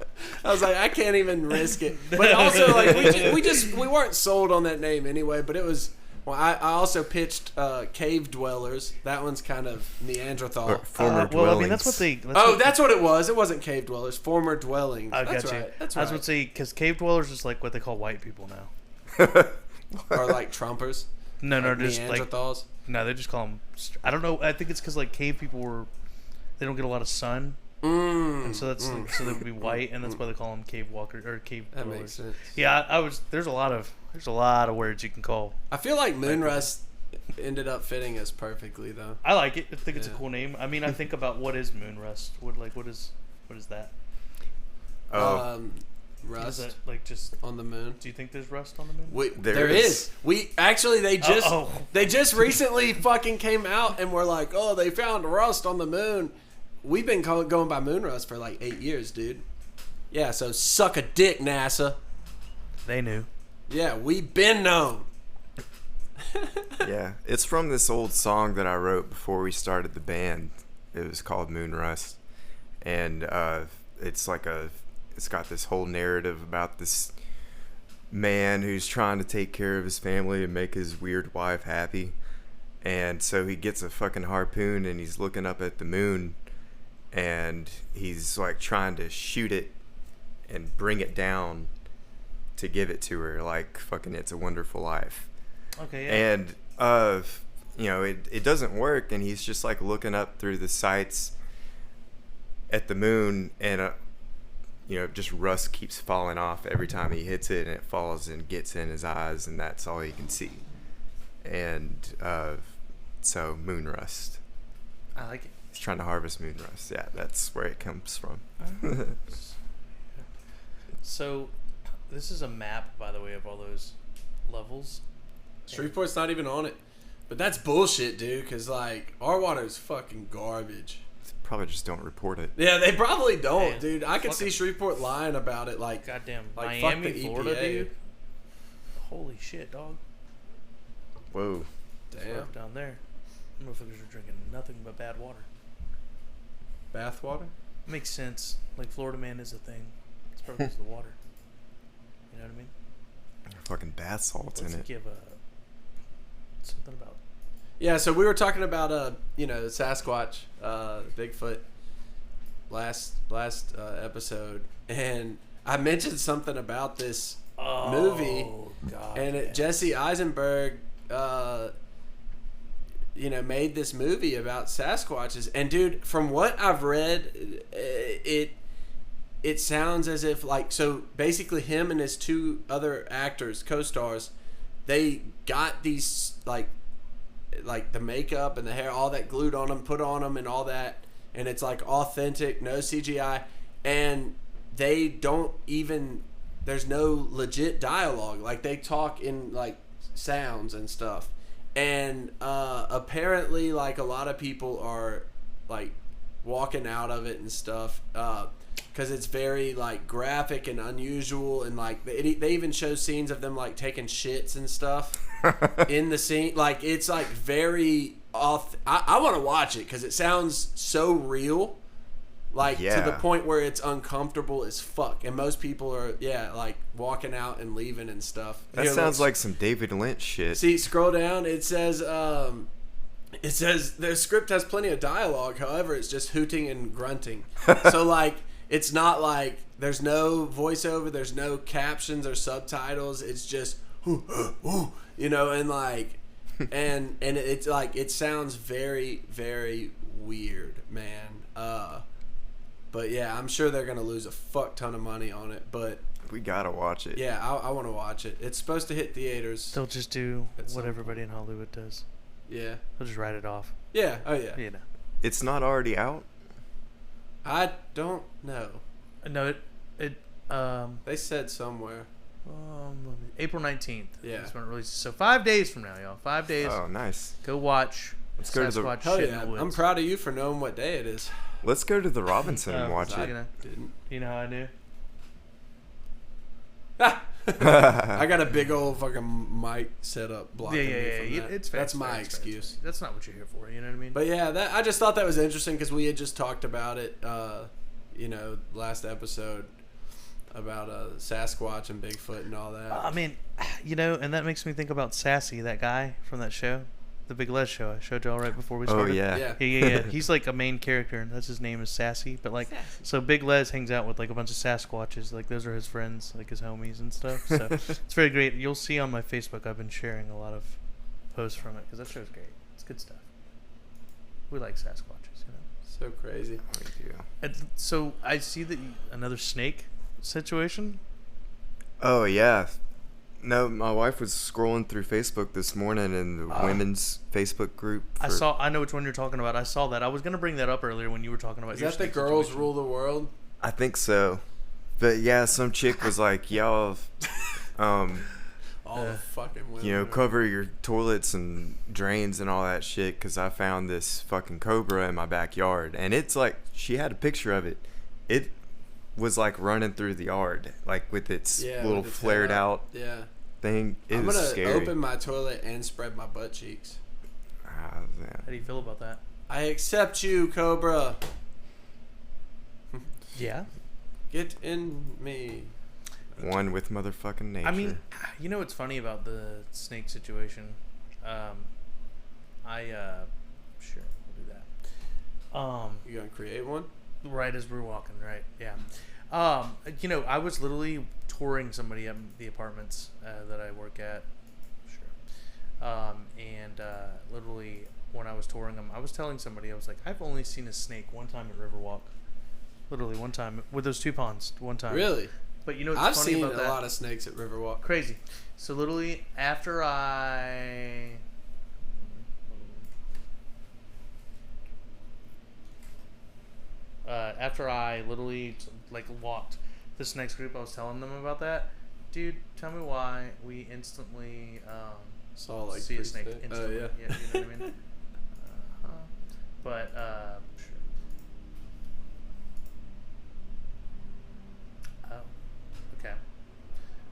was like, I can't even risk it. But also, like, we weren't sold on that name anyway. But it was. Well, I also pitched Cave Dwellers. That one's kind of Neanderthal. Or former well, I mean, that's what dwellings. they. That's what it was. It wasn't Cave Dwellers. Former Dwellings. I That's got you. right. That's I right. was going to say, because cave dwellers is like what they call white people now. Or like Trumpers. No, Like just like. Neanderthals. No, they just call them. I don't know. I think it's because like cave people were. They don't get a lot of sun. And so that's so they would be white, and that's why they call them cave walkers or cave That dwellers. makes sense. Yeah, I was. There's a lot of words you can call. I feel like Moonrust ended up fitting us perfectly, though. I like it. I think it's a Yeah. cool name. I mean, I think about what is Moonrust. What is that? Oh, Rust Is that like just? on the moon. Do you think there's rust on the moon? There is. We actually they just Uh-oh. they just recently fucking came out and were like, oh, they found rust on the moon. We've been going by Moonrust for like 8 years, dude. Yeah, so suck a dick, NASA. They knew. Yeah, we've been known. yeah. It's from this old song that I wrote before we started the band. It was called Moonrust. And it's got this whole narrative about this man who's trying to take care of his family and make his weird wife happy. And so he gets a fucking harpoon and he's looking up at the moon and he's like trying to shoot it and bring it down to give it to her, like fucking It's a Wonderful Life. Okay. Yeah. And it doesn't work, and he's just like looking up through the sights at the moon, and just rust keeps falling off every time he hits it, and it falls and gets in his eyes, and that's all he can see. And so moon rust. I like it. He's trying to harvest moon rust. Yeah, that's where it comes from. So, this is a map, by the way, of all those levels. Shreveport's not even on it. But that's bullshit, dude, because, like, our water's fucking garbage. Probably just don't report it. Yeah, they probably don't, Man, dude. I could see fucking- Shreveport lying about it, like, Goddamn, like, fuck Miami, the Florida, EPA. dude. Holy shit, dog. Whoa. Damn. Fuck down there. Motherfuckers are drinking nothing but bad water. Bath water? Makes sense. Like, Florida man is a thing. It's probably because of the water. You know what I mean? Fucking bath salts Let's in it. give something about... Yeah, so we were talking about, Sasquatch, Bigfoot, last episode, and I mentioned something about this movie, God, and Jesse Eisenberg, made this movie about Sasquatches, and dude, from what I've read, it sounds as if, like, so basically him and his two other actors, co-stars, they got these, like the makeup and the hair, all that glued on them, put on them and all that, and it's like authentic, no CGI, and they don't even, there's no legit dialogue, like they talk in like sounds and stuff, and apparently like a lot of people are like walking out of it and stuff, because it's very like graphic and unusual, and like they even show scenes of them like taking shits and stuff in the scene. Like it's like very off. I want to watch it because it sounds so real, like to the point where it's uncomfortable as fuck. And most people are like walking out and leaving and stuff. That sounds like some David Lynch shit. See, scroll down. It says the script has plenty of dialogue. However, it's just hooting and grunting. So like. It's not like there's no voiceover, there's no captions or subtitles. It's just, and like, and it's like it sounds very, very weird, man. But yeah, I'm sure they're gonna lose a fuck ton of money on it. But we gotta watch it. Yeah, I want to watch it. It's supposed to hit theaters. They'll just do what everybody in Hollywood does. Yeah. They'll just write it off. Yeah. Oh yeah. You know. It's not already out. I don't know. No, they said somewhere. April 19th. Yeah. That's when it releases. So 5 days from now, y'all. 5 days. Oh, nice. Go watch. Let's go to the. Hell yeah! I'm proud of you for knowing what day it is. Let's go to the Robinson and watch it. You know how I do. I got a big old fucking mic set up blocking me from that. It's fair. That's my excuse. That's not what you're here for. You know what I mean? But yeah, I just thought that was interesting because we had just talked about it, last episode about Sasquatch and Bigfoot and all that. I mean, and that makes me think about Sassy, that guy from that show, the Big Les show. I showed y'all right before we started. Oh yeah. Yeah. He's like a main character, and that's his name is Sassy. But like, so Big Les hangs out with like a bunch of Sasquatches. Like those are his friends, like his homies and stuff. So it's very great. You'll see on my Facebook, I've been sharing a lot of posts from it because that show's great. It's good stuff. We like Sasquatches, So crazy. And so I see that another snake situation. Oh yeah. No, my wife was scrolling through Facebook this morning in the women's Facebook group. I know which one you're talking about. I saw that. I was going to bring that up earlier when you were talking about. Is that the girls rule the world? I think so. But yeah, some chick was like, y'all, all the fucking women. Cover your toilets and drains and all that shit because I found this fucking cobra in my backyard. And it's like, she had a picture of it. It was like running through the yard, like with its little flared out thing. I'm was gonna scary. open my toilet and spread my butt cheeks. How do you feel about that? I accept you, Cobra. Yeah. Get in me. One with motherfucking nature. I mean, what's funny about the snake situation? Sure, we'll do that. You gonna create one? Right as we're walking, right? Yeah. I was literally touring somebody at the apartments that I work at. Sure. And literally when I was touring them, I was telling somebody, I was like, I've only seen a snake one time at Riverwalk. Literally one time with those 2 ponds. One time. Really? But you know what's I've funny seen about a that? lot of snakes at Riverwalk. Crazy. So literally after I literally like walked this next group, I was telling them about that. Dude, tell me why we instantly Saw like see a 3 snake snakes. instantly. Oh yeah. You know what I mean? But sure. Oh, okay.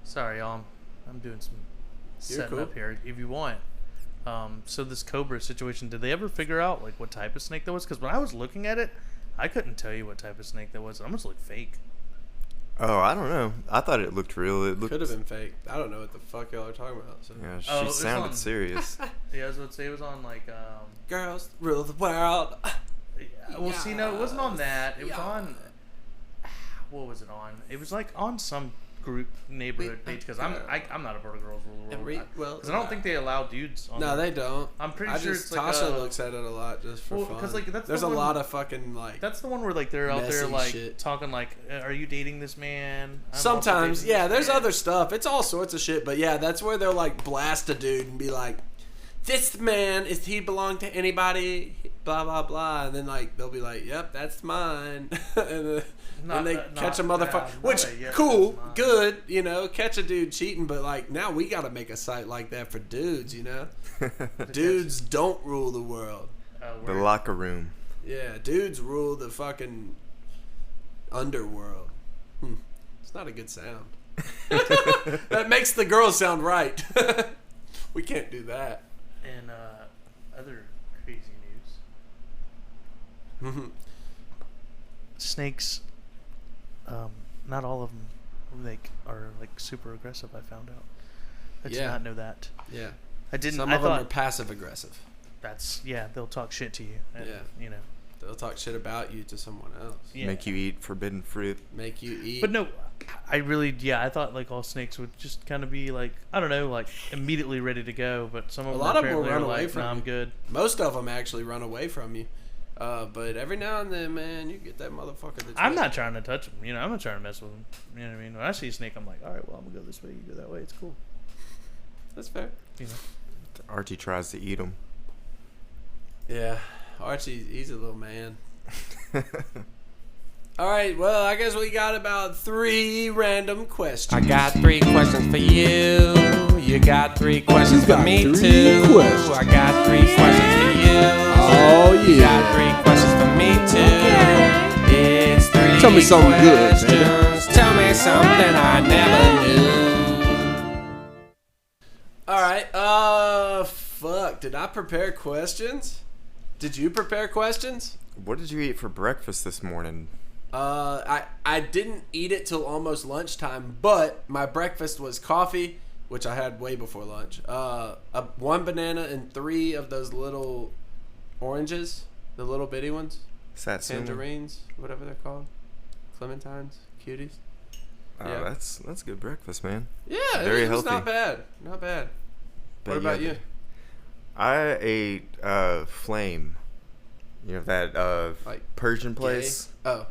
Sorry, y'all. I'm doing some setting cool. up here. If you want. So this cobra situation, did they ever figure out like what type of snake that was? Because when I was looking at it, I couldn't tell you what type of snake that was. It almost looked fake. Oh, I don't know. I thought it looked real. It looked. Could have been fake. I don't know what the fuck y'all are talking about. So. Yeah, she Oh, it was sounded on- serious. Yeah, I was about to say it was on like. Girls rule the world. Well, see, no, it wasn't on that. It was Yeah. on. What was it on? It was like on some group neighborhood page because I'm not a part of Girls Rule the World. Because I don't think they allow dudes on. No, there. they don't. I'm pretty sure just it's like Tasha a- looks at it a lot just for Well, fun. 'cause, like, that's there's the a one- lot of fucking like. That's the one where like they're out there messy like shit. talking like, "Are you dating this man?" I'm Sometimes, also dating yeah. this There's man." other stuff. It's all sorts of shit. But yeah, that's where they'll like blast a dude and be like, "This man, is he belong to anybody?" Blah blah blah, and then like they'll be like, "Yep, that's mine," and then they catch a motherfucker. Which cool, good, you know, catch a dude cheating. But like now we got to make a site like that for dudes, you know. Dudes don't rule the world. The locker room. Yeah, dudes rule the fucking underworld. It's not a good sound. That makes the girls sound right. We can't do that. And other crazy news. Snakes, not all of them like are like super aggressive. I found out. I did Yeah. not know that. Yeah. I didn't. Some I of them are thought passive aggressive. they'll talk shit to you. And, Yeah. you know. They'll talk shit about you to someone else. Yeah. Make you eat forbidden fruit. Make you eat. But no, I really, I thought like all snakes would just kind of be like, I don't know, like immediately ready to go. But some of A them lot of them will apparently run are away like, from nah, I'm you. good. Most of them actually run away from you. But every now and then, man, you get that motherfucker that's I'm like- not trying to touch them. You know, I'm not trying to mess with them. You know what I mean? When I see a snake, I'm like, all right, well, I'm gonna go this way. You go that way. It's cool. That's fair. You know. Archie tries to eat them. Yeah. Archie, he's a little man. All right, well, I guess we got about 3 random questions. I got 3 questions for you. You got 3 questions for me got 3 too. questions. I got 3 questions for you. Oh, You yeah. got 3 questions for me too. It's 3 Tell me something good, questions. Tell me something I never knew. All right, fuck. Did I prepare questions? Did you prepare questions? What did you eat for breakfast this morning? I didn't eat it till almost lunchtime, but my breakfast was coffee, which I had way before lunch. 1 banana and 3 of those little oranges, the little bitty ones, Satsuma. tangerines, whatever they're called, clementines, cuties. Oh, Yeah. that's good breakfast, man. Yeah, Very it was healthy. not bad, not bad. Bet What about had you? to- I ate Flame. You know that Like Persian place? Gay?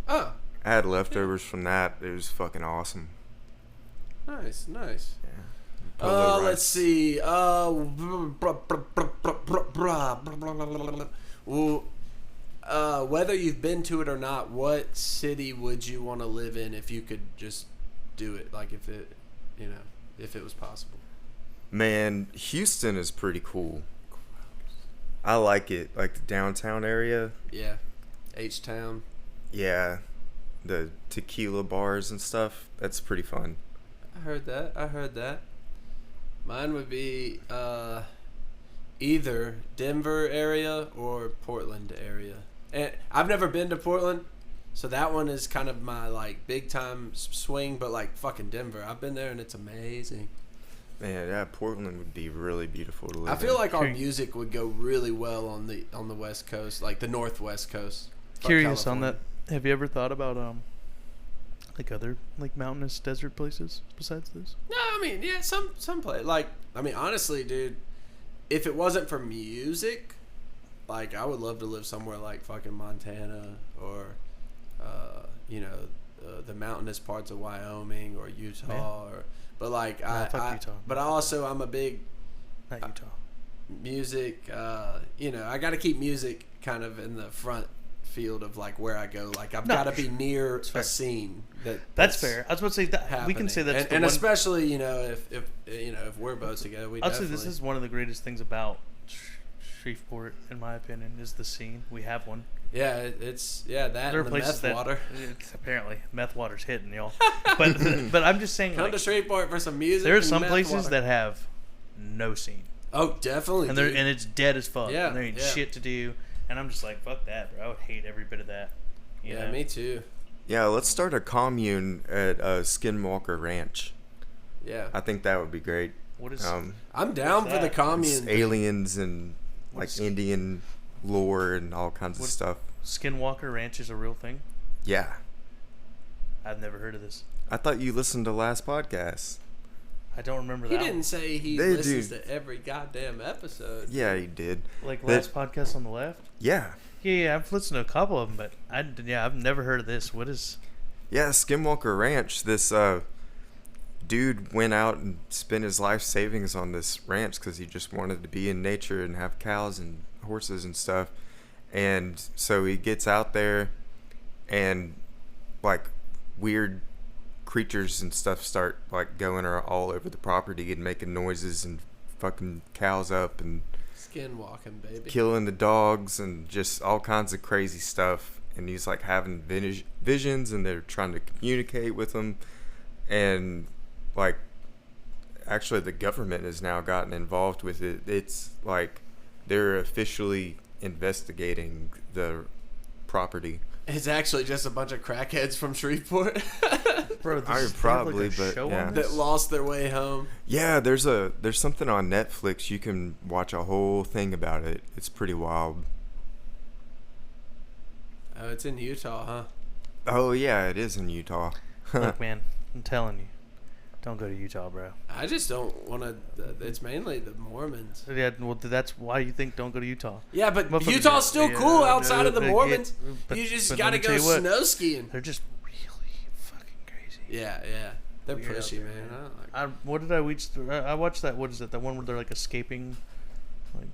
Oh, I had leftovers from that. It was fucking awesome. nice. Polo Let's rice. see. Whether you've been to it or not, what city would you want to live in if you could just do it? Like if it was possible. Man, Houston is pretty cool. I like it. Like the downtown area. Yeah, H-Town. Yeah. The tequila bars and stuff. That's pretty fun. I heard that. Mine would be either Denver area or Portland area. And I've never been to Portland, so that one is kind of my like big time swing. But like fucking Denver, I've been there and it's amazing. Man, yeah, Portland would be really beautiful to live I feel in. like our music would go really well on the West Coast, like the Northwest Coast. Fuck Curious on California. that. Have you ever thought about like other like mountainous desert places besides this? No, I mean, yeah, some play. Like, I mean, honestly, dude, if it wasn't for music, like, I would love to live somewhere like fucking Montana or the mountainous parts of Wyoming or Utah, but like fuck Utah. But I'm a big Not Utah. music. I got to keep music kind of in the front field of like where I go. Like I've got to be near a scene that's fair. I was about to say that happening. we can say that's and especially if we're both together, we. I'd say this is one of the greatest things about Shreveport, in my opinion, is the scene. We have one. Yeah, it's that There are and the places meth water. Apparently, meth water's hitting y'all. But I'm just saying, Come to Shreveport for some music. there are some and meth places water. that have no scene, Oh, definitely. and dude. it's dead as fuck. Yeah, and there ain't yeah. shit to do. And I'm just like, fuck that, bro. I would hate every bit of that. You know? Me too. Yeah, let's start a commune at Skinwalker Ranch. Yeah, I think that would be great. What is? I'm down for the that? It's commune. aliens and like What's- Indian lore and all kinds of What- stuff. Skinwalker Ranch is a real thing. Yeah. I've never heard of this. I thought you listened to last podcast. I don't remember He that. didn't say he They listens do. to every goddamn episode. Yeah, he did. Like That- last podcast on the left. Yeah. Yeah, I've listened to a couple of them, but I've never heard of this. What is? Yeah, Skinwalker Ranch. This dude went out and spent his life savings on this ranch because he just wanted to be in nature and have cows and horses and stuff. And so he gets out there, and like weird creatures and stuff start like going all over the property and making noises and fucking cows up and Skinwalking, baby. killing the dogs and just all kinds of crazy stuff. And he's like having visions, and they're trying to communicate with him. And like, actually, the government has now gotten involved with it. It's like they're officially investigating the property. It's actually just a bunch of crackheads from Shreveport Bro, I this, probably, they have, like, a but show yeah. on that this? lost their way home. Yeah, there's something on Netflix. You can watch a whole thing about it. It's pretty wild. Oh, it's in Utah, huh? Oh yeah, it is in Utah. Look, man, I'm telling you, don't go to Utah, bro. I just don't want to. It's mainly the Mormons. Yeah, well, that's why you think don't go to Utah. Yeah, but Motherfuckers Utah's are- still yeah, cool outside of the yeah, Mormons. but- You just but got to let me go tell you what, snow skiing. They're just really fucking crazy. Yeah. They're Weird out pushy, there, man. I don't like What did I watch? I watched that. What is it? The one where they're like escaping, like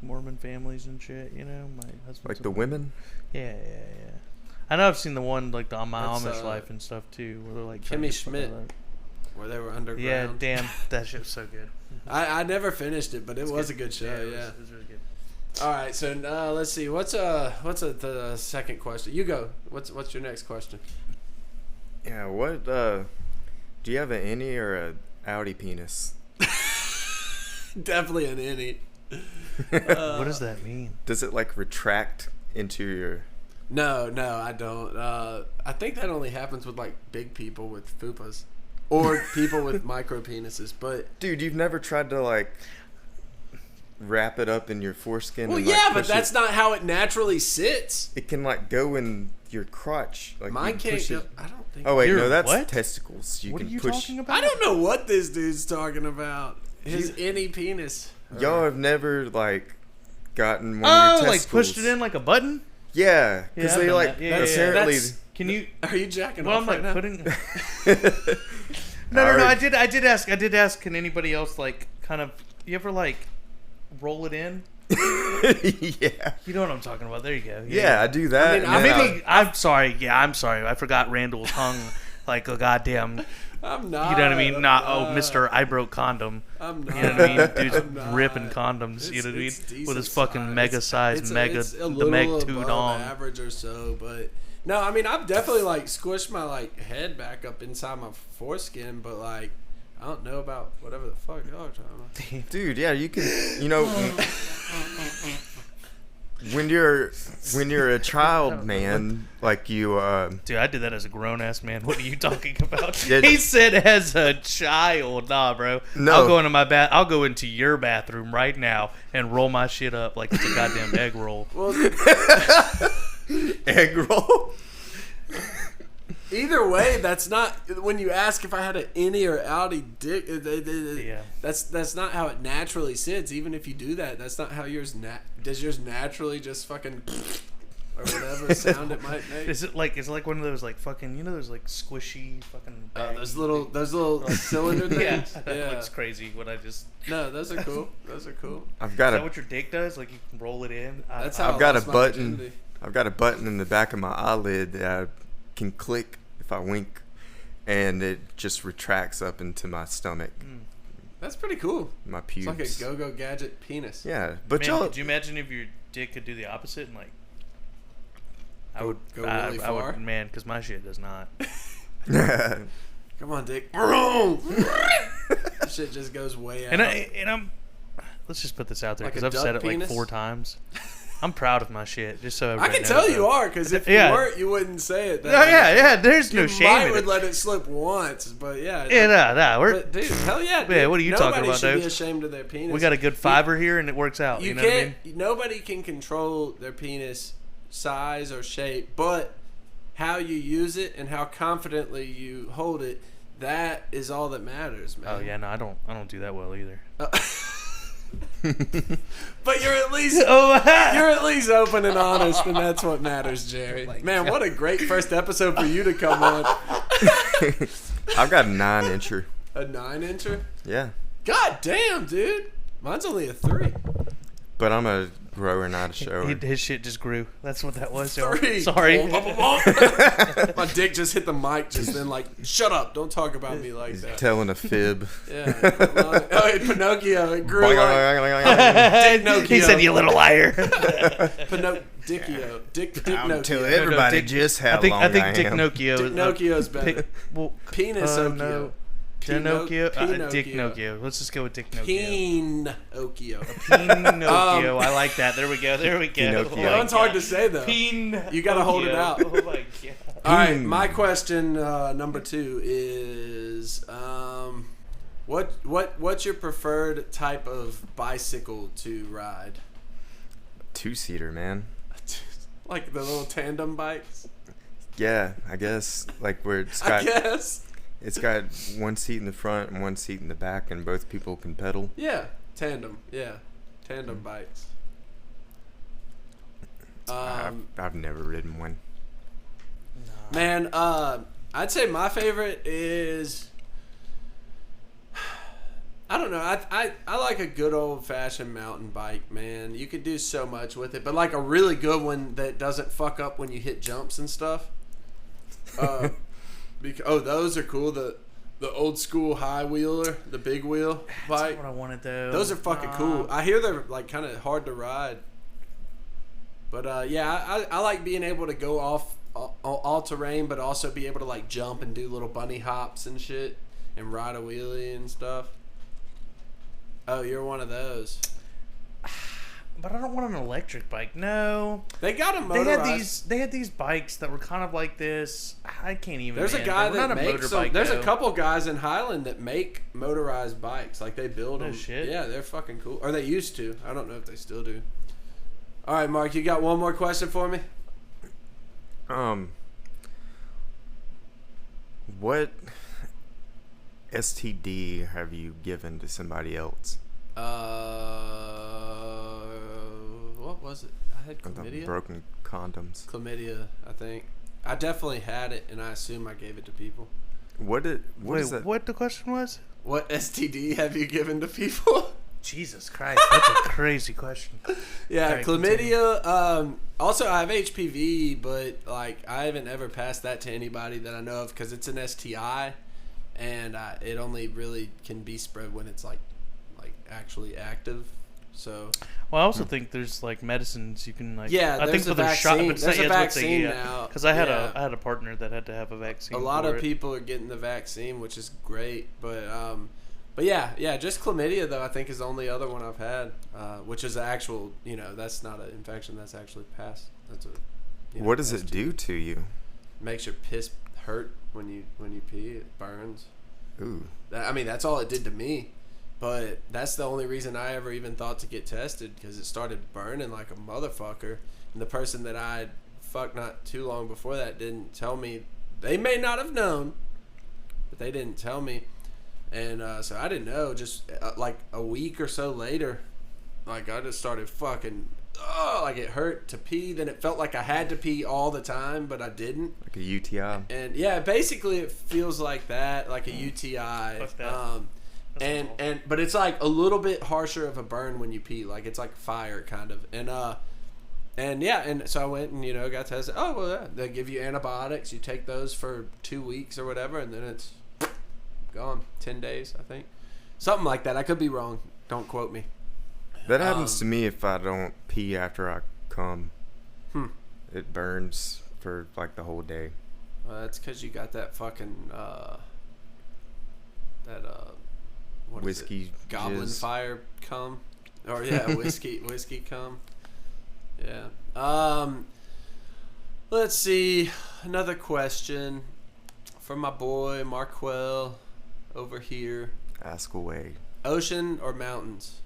Mormon families and shit. You know, my husband's Like a the Mormon. women. Yeah. I know I've seen the one like the My That's, Amish Life and stuff too, where they're like Kimmy trying to get Schmidt. fuck out of where they were that. underground. Yeah, damn, that shit was so good. I never finished it, but it was a good show. it Yeah. was really good. All right, so let's see. What's the second question? You go. What's your next question? Yeah. What? Do you have an innie or a outie penis? Definitely an innie. What does that mean? Does it like retract into your? No, I don't. I think that only happens with like big people with fupas, or people with micro penises. But Dude, you've never tried to like wrap it up in your foreskin? well, and, like, yeah, but push that's it? not how it naturally sits. It can like go in your crotch. Like Mine you can't push go. it. I don't think. Oh wait, Your no, that's what? testicles. You What are can you push. talking about? I don't know what this dude's talking about. His innie penis. Y'all have never like gotten one Oh, of your like testicles. pushed it in like a button? Yeah, because I've they done like that. Yeah, apparently. That's- Can you? Are you jacking Well, off I'm right like now? putting. No. Alright. I did ask. Can anybody else like kind of? You ever like roll it in? Yeah. You know what I'm talking about. There you go. Yeah, I do that. I mean, and I then maybe- Maybe I'm sorry. Yeah, I'm sorry. I forgot Randle's hung like a goddamn. I'm not. You know what I mean? Not Mr. I broke condom. I'm not. You know what I mean? Dude's I'm not. ripping condoms. You know what I mean? It's decent With his fucking size. mega size, It's mega it's a the little meg above toot on. average or so, but no, I mean I've definitely like squished my like head back up inside my foreskin, but like I don't know about whatever the fuck y'all are talking about. dude, yeah, you can. You know, when you're a child, man, like you. Dude, I did that as a grown ass man. What are you talking about? Yeah. He said as a child. Nah, bro. No. I'll go into your bathroom right now and roll my shit up like it's a goddamn egg roll. Well, Egg roll. either way, that's not when you ask if I had an innie or outie dick. Yeah. That's not how it naturally sits. Even if you do that, that's not how yours does yours naturally just fucking or whatever sound it might make. Is it like one of those like fucking those like squishy fucking Those little cylinder things? Yeah, that looks crazy. What I just No, those are cool. Those are cool. I've got is a that what your dick does? Like you can roll it in. That's how I've got a lost my button. virginity. I've got a button in the back of my eyelid that I can click if I wink, and it just retracts up into my stomach, That's pretty cool. my pubes. It's like a go-go gadget penis. Yeah, but Man, y'all. could you imagine if your dick could do the opposite and like? I would go really I would, far? man, because my shit does not. Come on, Dick. That shit just goes way out. And I'm. Let's just put this out there Like because a I've said duck it like penis? 4 times. I'm proud of my shit, just so I everybody can knows tell that. you are, because if Yeah. you weren't, you wouldn't say it. Oh yeah. There's no You shame might in would it. let it slip once, but yeah. No. But dude, hell yeah, dude. Yeah, what are you talking Nobody about, should be Dave? ashamed of their penis. We got a good fiber here, and it works out. You know what I mean? Nobody can control their penis size or shape, but how you use it and how confidently you hold it, that is all that matters, man. Oh yeah, no, I don't do that well either. But you're at least Oh, you're at least open and honest, and that's what matters, Jerry. Man, what a great first episode for you to come on. I've got a 9-incher. A 9-incher? Yeah, God damn, dude. Mine's only a 3. but I'm a grower, not a shower. his shit just grew. That's what that was. 3. Sorry. My dick just hit the mic just then, like, shut up. Don't talk about me like He's that. telling a fib. Yeah. Oh, Pinocchio. It grew like Pinocchio. He said, "You little liar." Pinocchio. Dick I'll Nocchio. tell everybody Dick- just how I think long Dick am. Nocchio. Dick Nocchio's better. Penis-occhio. No. Pinocchio. Pinocchio. Dick Nocchio. Let's just go with Dick Nocchio. Pinocchio. Pinocchio. I like that. There we go. Pinocchio. Oh That my one's hard God. to say, though. You gotta hold it out. Oh my God. All right, my question number 2 is, what's your preferred type of bicycle to ride? 2-seater, man. Like the little tandem bikes? Yeah, I guess like where I guess. it's got one seat in the front and one seat in the back, and both people can pedal. Yeah, tandem. Yeah, tandem bikes. I've never ridden one. Man, I'd say my favorite is, I don't know. I like a good old fashioned mountain bike, man. You could do so much with it, but like a really good one that doesn't fuck up when you hit jumps and stuff. Those are cool. The old school high wheeler, the big wheel bike. That's what I wanted though. Those are fucking cool. I hear they're like kind of hard to ride. But yeah, I like being able to go off all terrain, but also be able to like jump and do little bunny hops and shit, and ride a wheelie and stuff. Oh, you're one of those. But I don't want an electric bike. No. They got them motorized. They had these bikes that were kind of like this. I can't even. There's a man. guy They were that not a makes them. motorbike, There's though. a couple guys in Highland that make motorized bikes. Like they build them. shit. Yeah, they're fucking cool. Or they used to. I don't know if they still do. All right, Mark, you got one more question for me? What STD have you given to somebody else? What was it? I had The chlamydia. broken condoms. Chlamydia, I think. I definitely had it, and I assume I gave it to people. What is Wait, that? what the question was? What STD have you given to people? Jesus Christ, that's a crazy question. Yeah, All right, chlamydia. Also, I have HPV, but like I haven't ever passed that to anybody that I know of because it's an STI, and it only really can be spread when it's like actually active. So Well, I also think there's like medicines you can like. Yeah, I think there's a there's shot. vaccine. But There's a yeah, vaccine now. Because I had Yeah. a a partner that had to have a vaccine. a lot for of it. people are getting the vaccine, which is great. But yeah, just chlamydia though I think is the only other one I've had, which is actual. That's not an infection. That's actually passed. That's a. What does it STD. do to you? Makes your piss hurt when you pee. It burns. Ooh. I mean, that's all it did to me. But that's the only reason I ever even thought to get tested, because it started burning like a motherfucker. And the person that I fucked not too long before that didn't tell me. They may not have known, but they didn't tell me. And so I didn't know. Just like a week or so later, like I just started fucking oh, like it hurt to pee. Then it felt like I had to pee all the time, but I didn't. Like a UTI. And yeah, basically it feels like that, like a UTI. Fuck that. But it's like a little bit harsher of a burn when you pee. Like it's like fire kind of. And so I went and got tested. Oh well, yeah. They give you antibiotics. You take those for 2 weeks or whatever, and then it's gone. 10 days, I think, something like that. I could be wrong. Don't quote me. That happens to me if I don't pee after I come. It burns for like the whole day. Well, that's because you got that fucking what is Whiskey it? Goblin jizz. fire cum, or yeah, whiskey cum. Yeah. Let's see. Another question from my boy Marquell over here. Ask away. Ocean or mountains?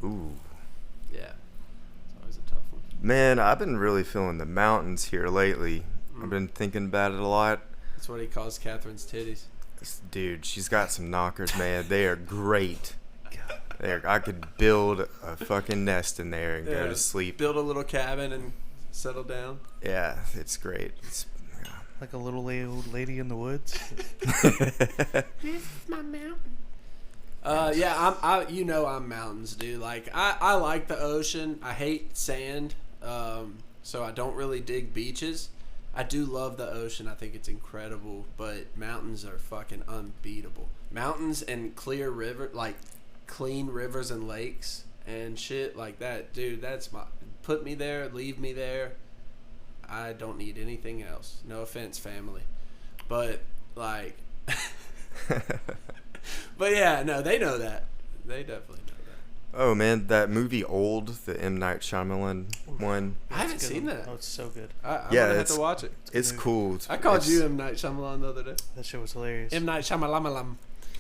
Ooh. Yeah. It's always a tough one. Man, I've been really feeling the mountains here lately. I've been thinking about it a lot. That's what he calls Catherine's titties. Dude, she's got some knockers, man. They are great. I could build a fucking nest in there and go to sleep. Build a little cabin and settle down. Yeah, it's great. Like a little old lady in the woods. This is my mountain. Yeah, I'm mountains, dude. Like I like the ocean. I hate sand, so I don't really dig beaches. I do love the ocean. I think it's incredible, but mountains are fucking unbeatable. Mountains and clear river, like clean rivers and lakes and shit like that, dude. That's put me there, leave me there. I don't need anything else. No offense, family, but like, but yeah, no, they know that. They definitely know that. Oh man, that movie Old, the M. Night Shyamalan one. I haven't seen that. Oh, it's so good. I'm gonna have to watch it. It's cool. I called you M. Night Shyamalan the other day. That shit was hilarious. M. Night Shyamalan.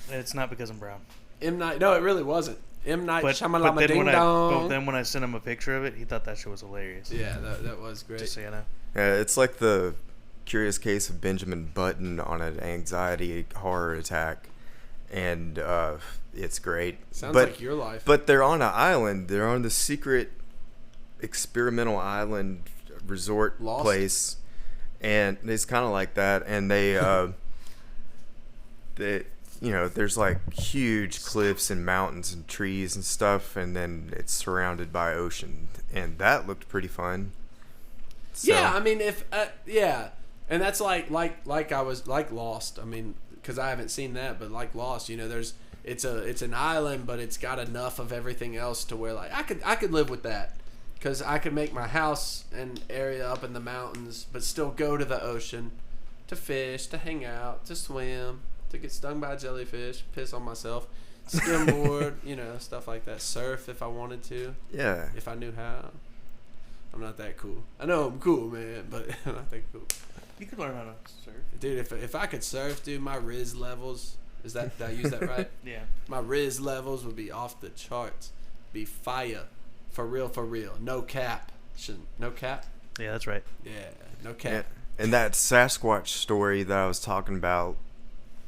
It's not because I'm brown. M. Night. No, it really wasn't. M. Night But Shyamalan. then when I sent him a picture of it, he thought that shit was hilarious. Yeah, that was great. Just so you know. Yeah, it's like the Curious Case of Benjamin Button on an anxiety horror attack, and it's great. Sounds like your life. But they're on an island. They're on the secret experimental island resort Lost? place, and it's kind of like that. And they, there's like huge cliffs and mountains and trees and stuff, and then it's surrounded by ocean, and that looked pretty fun. So, yeah, I mean, and that's like I was like Lost. I mean, because I haven't seen that, but like Lost, it's an island, but it's got enough of everything else to where like I could live with that, because I could make my house and area up in the mountains, but still go to the ocean to fish, to hang out, to swim, to get stung by a jellyfish, piss on myself, skimboard, stuff like that. Surf if I wanted to. Yeah. If I knew how. I'm not that cool. I know I'm cool, man, but I'm not that cool. You could learn how to surf. Dude, if I could surf, dude, my Riz levels, did I use that right? Yeah. My Riz levels would be off the charts. Be fire. For real. No cap. No cap? Yeah, that's right. Yeah, no cap. And that Sasquatch story that I was talking about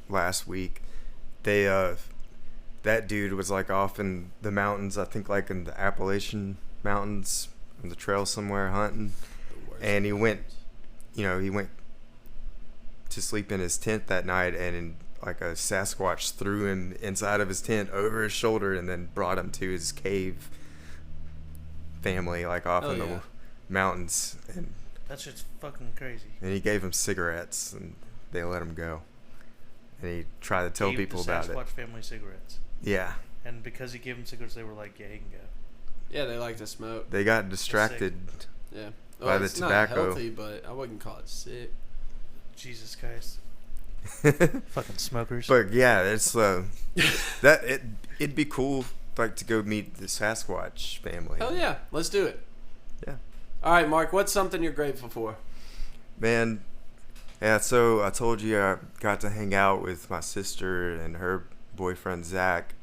last week, that dude was like off in the mountains, I think like in the Appalachian Mountains, on the trail somewhere hunting, and he went to sleep in his tent that night, and like a Sasquatch threw him inside of his tent over his shoulder and then brought him to his cave family, like off in the mountains, and That shit's fucking crazy. he gave him cigarettes and they let him go, and he tried to tell people about it. Sasquatch family cigarettes. Yeah, And because he gave them cigarettes, they were like, yeah, he can go. Yeah, they like to smoke. they got distracted. Yeah. By the it's tobacco. not healthy, but I wouldn't call it sick. Jesus Christ. Fucking smokers. But yeah, it's it'd be cool like to go meet the Sasquatch family. Hell yeah, let's do it. Yeah. All right, Mark, what's something you're grateful for? Man, yeah, so I told you I got to hang out with my sister and her boyfriend Zach.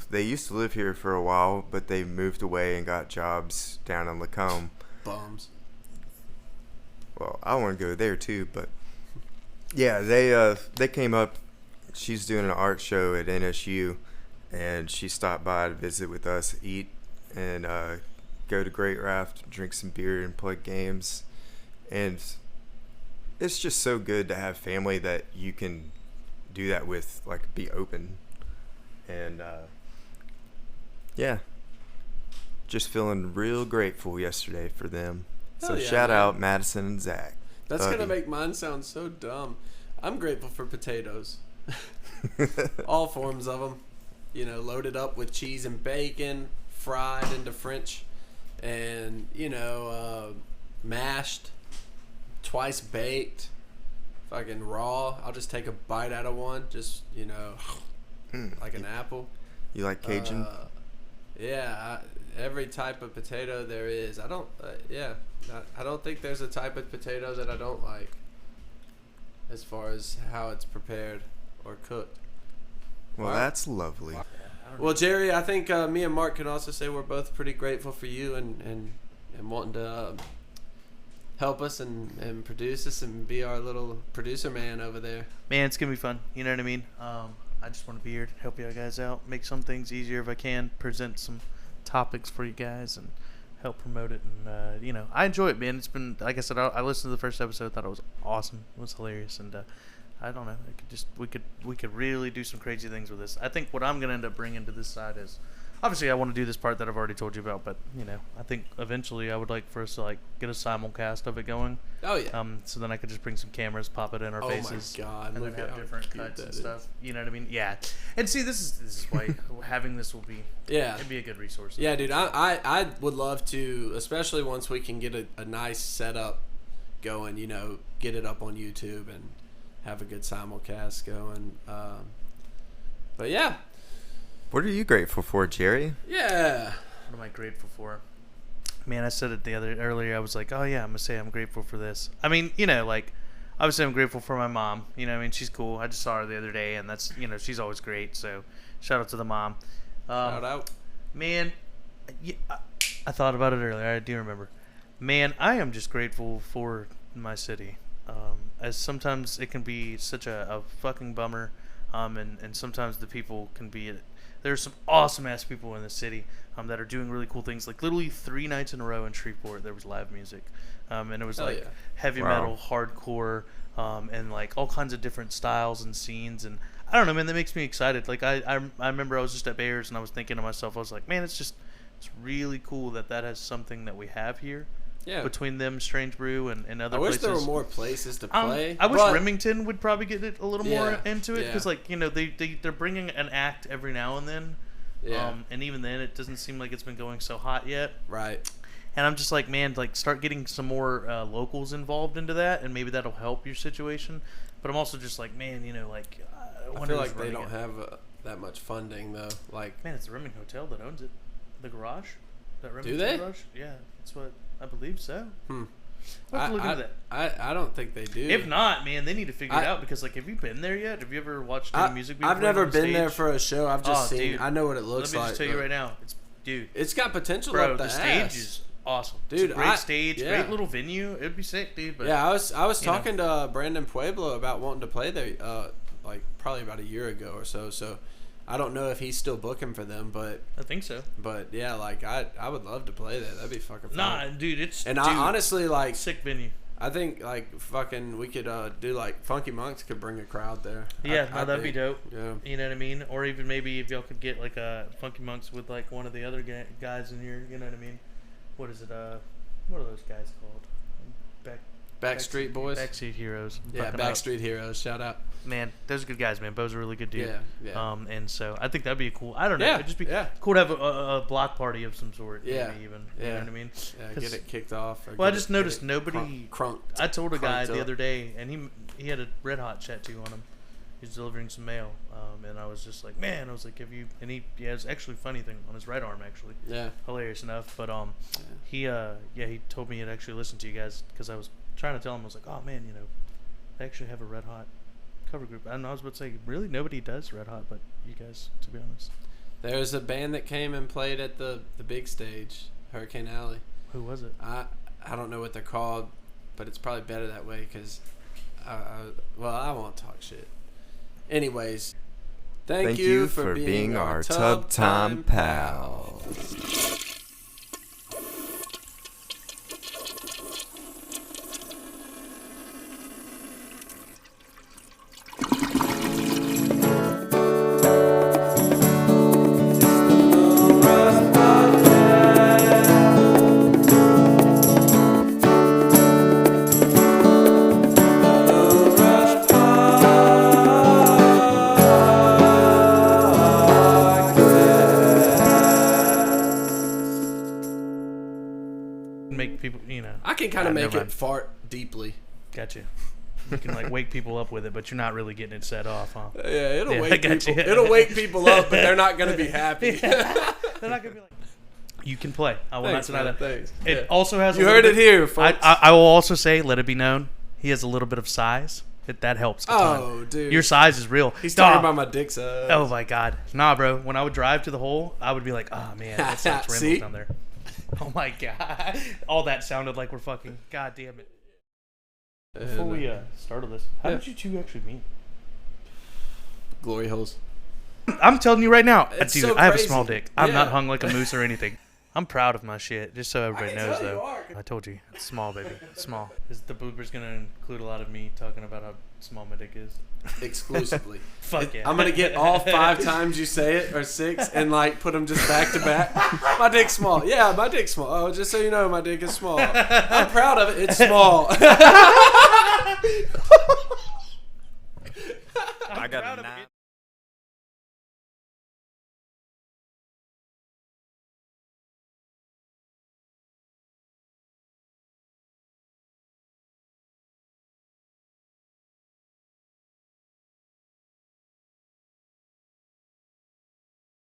They used to live here for a while, but they moved away and got jobs down in Lacombe. Bums. Well, I want to go there too, but yeah, they came up. She's doing an art show at NSU, and she stopped by to visit with us, eat, and go to Great Raft, drink some beer, and play games. And it's just so good to have family that you can do that with, like, be open. And, yeah. Just feeling real grateful yesterday for them. So yeah, shout man. out Madison and Zach. That's Love gonna you. make mine sound so dumb. I'm grateful for potatoes. All forms of them. You know, loaded up with cheese and bacon, fried into French, and, you know, mashed, twice baked, fucking raw. I'll just take a bite out of one, just, you know, like an apple. You like Cajun? Yeah, every type of potato there is. I don't think there's a type of potato that I don't like as far as how it's prepared or cooked. Well, that's lovely. Well, Jerry, I think me and Mark can also say we're both pretty grateful for you and wanting to help us and produce us and be our little producer man over there. Man, it's gonna be fun. You know what I mean? I just want to be here to help you guys out, make some things easier if I can, present some topics for you guys, and help promote it. And you know, I enjoy it, man. It's been, like I said, I listened to the first episode, thought it was awesome, it was hilarious, and I don't know, we could really do some crazy things with this. I think what I'm gonna end up bringing to this side is, obviously I want to do this part that I've already told you about, but you know, I think eventually I would like for us to like get a simulcast of it going. Oh yeah. So then I could just bring some cameras, pop it in our faces. Oh my God! And Look then at have how different cute cuts that and is. stuff. You know what I mean? Yeah. And see, this is why having this will be. Yeah. It'd be a good resource. Yeah, dude. I would love to, especially once we can get a nice setup going. You know, get it up on YouTube and have a good simulcast going. But yeah. What are you grateful for, Jerry? Yeah. What am I grateful for? Man, I said it earlier. I was like, oh yeah, I'm gonna say I'm grateful for this. I mean, you know, like, obviously I'm grateful for my mom. You know, I mean, she's cool. I just saw her the other day, and that's, you know, she's always great. So, shout out to the mom. Shout out. Man, I thought about it earlier. I do remember. Man, I am just grateful for my city. As sometimes it can be such a fucking bummer, and sometimes the people can be. There's some awesome ass people in the city that are doing really cool things. Like literally 3 nights in a row in Shreveport, there was live music, and it was heavy metal, hardcore, and like all kinds of different styles and scenes. And I don't know, man, that makes me excited. Like I remember I was just at Bears and I was thinking to myself, I was like, man, it's really cool that has something that we have here. Yeah. Between them, Strange Brew, and other places. I wish there were more places to play. I wish Remington would probably get it a little more into it, because like, you know, they're bringing an act every now and then. Yeah. And even then, it doesn't seem like it's been going so hot yet. Right. And I'm just like, man, like start getting some more locals involved into that, and maybe that'll help your situation. But I'm also just like, man, you know, like I feel like they don't have that much funding though. Like, man, it's the Remington Hotel that owns it. The garage. That Remington do they? Garage? Yeah, that's what. I believe so. We'll have to look into that. I don't think they do. If not, man, they need to figure it out, because like, have you been there yet? Have you ever watched any music video? I've never been there for a show. I've just seen. Dude. I know what it looks like. Let me just tell you right now, it's got potential. Bro, up the stage is awesome, dude. It's a great stage, great little venue. It'd be sick, dude. But yeah, I was talking to Brandon Pueblo about wanting to play there, like probably about a year ago or so. So I don't know if he's still booking for them, but I think so. But yeah, like I would love to play there. That'd be fucking fun. Nah, dude, I honestly like sick venue. I think like fucking we could do like Funky Monks could bring a crowd there. Yeah, that'd be dope. Yeah, you know what I mean? Or even maybe if y'all could get like a Funky Monks with like one of the other guys in here. You know what I mean? What is it? What are those guys called? Backstreet Boys. Backstreet Heroes. Yeah, Backstreet Heroes. Shout out. Man, those are good guys, man. Bo's a really good dude. Yeah. And so I think that'd be cool. I don't know. It'd just be cool to have a block party of some sort. Yeah. Maybe even. You know what I mean? Yeah, get it kicked off. Well, I just noticed nobody. I told a guy the up. other day, and he had a Red Hot tattoo on him. He's delivering some mail. And I was just like, man, I was like, have you? And he has actually a funny thing on his right arm, actually. Yeah. Hilarious enough. But he told me he'd actually listened to you guys, because I was trying to tell him, I was like, oh man, you know, they actually have a Red Hot cover group. And I was about to say, really, nobody does Red Hot but you guys, to be honest. There's a band that came and played at the big stage, Hurricane Alley. Who was it? I don't know what they're called, but it's probably better that way, because I won't talk shit. Anyways, thank you for being our Tub Time Pals. you know. I can kind of Never make mind. it fart deeply. Gotcha. You can like wake people up with it, but you're not really getting it set off, huh? Yeah, it'll Yeah, I wake got people. you. It'll wake people up, but they're not gonna be happy. They're not gonna be like. You can play. I will Thanks, not deny man, that. thanks. It Yeah. also has. You a little heard it bit- here, folks. I will also say, let it be known, he has a little bit of size. That helps. A ton. Oh, dude. Your size is real. He's Dog. talking about my dick size. Oh my god, nah, bro. When I would drive to the hole, I would be like, oh man, that sucks. See? Randle's down there. Oh my god, all that sounded like we're fucking. God damn it. Before we started this, how did you two actually meet? Glory holes. I'm telling you right now, It's dude, so I have a crazy. small dick. I'm not Yeah. hung like a moose or anything. I'm proud of my shit, just so everybody knows, tell you though. are. I told you, it's small, baby. It's small. Is the bloopers gonna include a lot of me talking about how small my dick is? Exclusively. Fuck yeah. I'm gonna get all 5 times you say it, or 6, and like put them just back to back. My dick's small. Yeah, my dick's small. Oh, just so you know, my dick is small. I'm proud of it. It's small. I got a 9.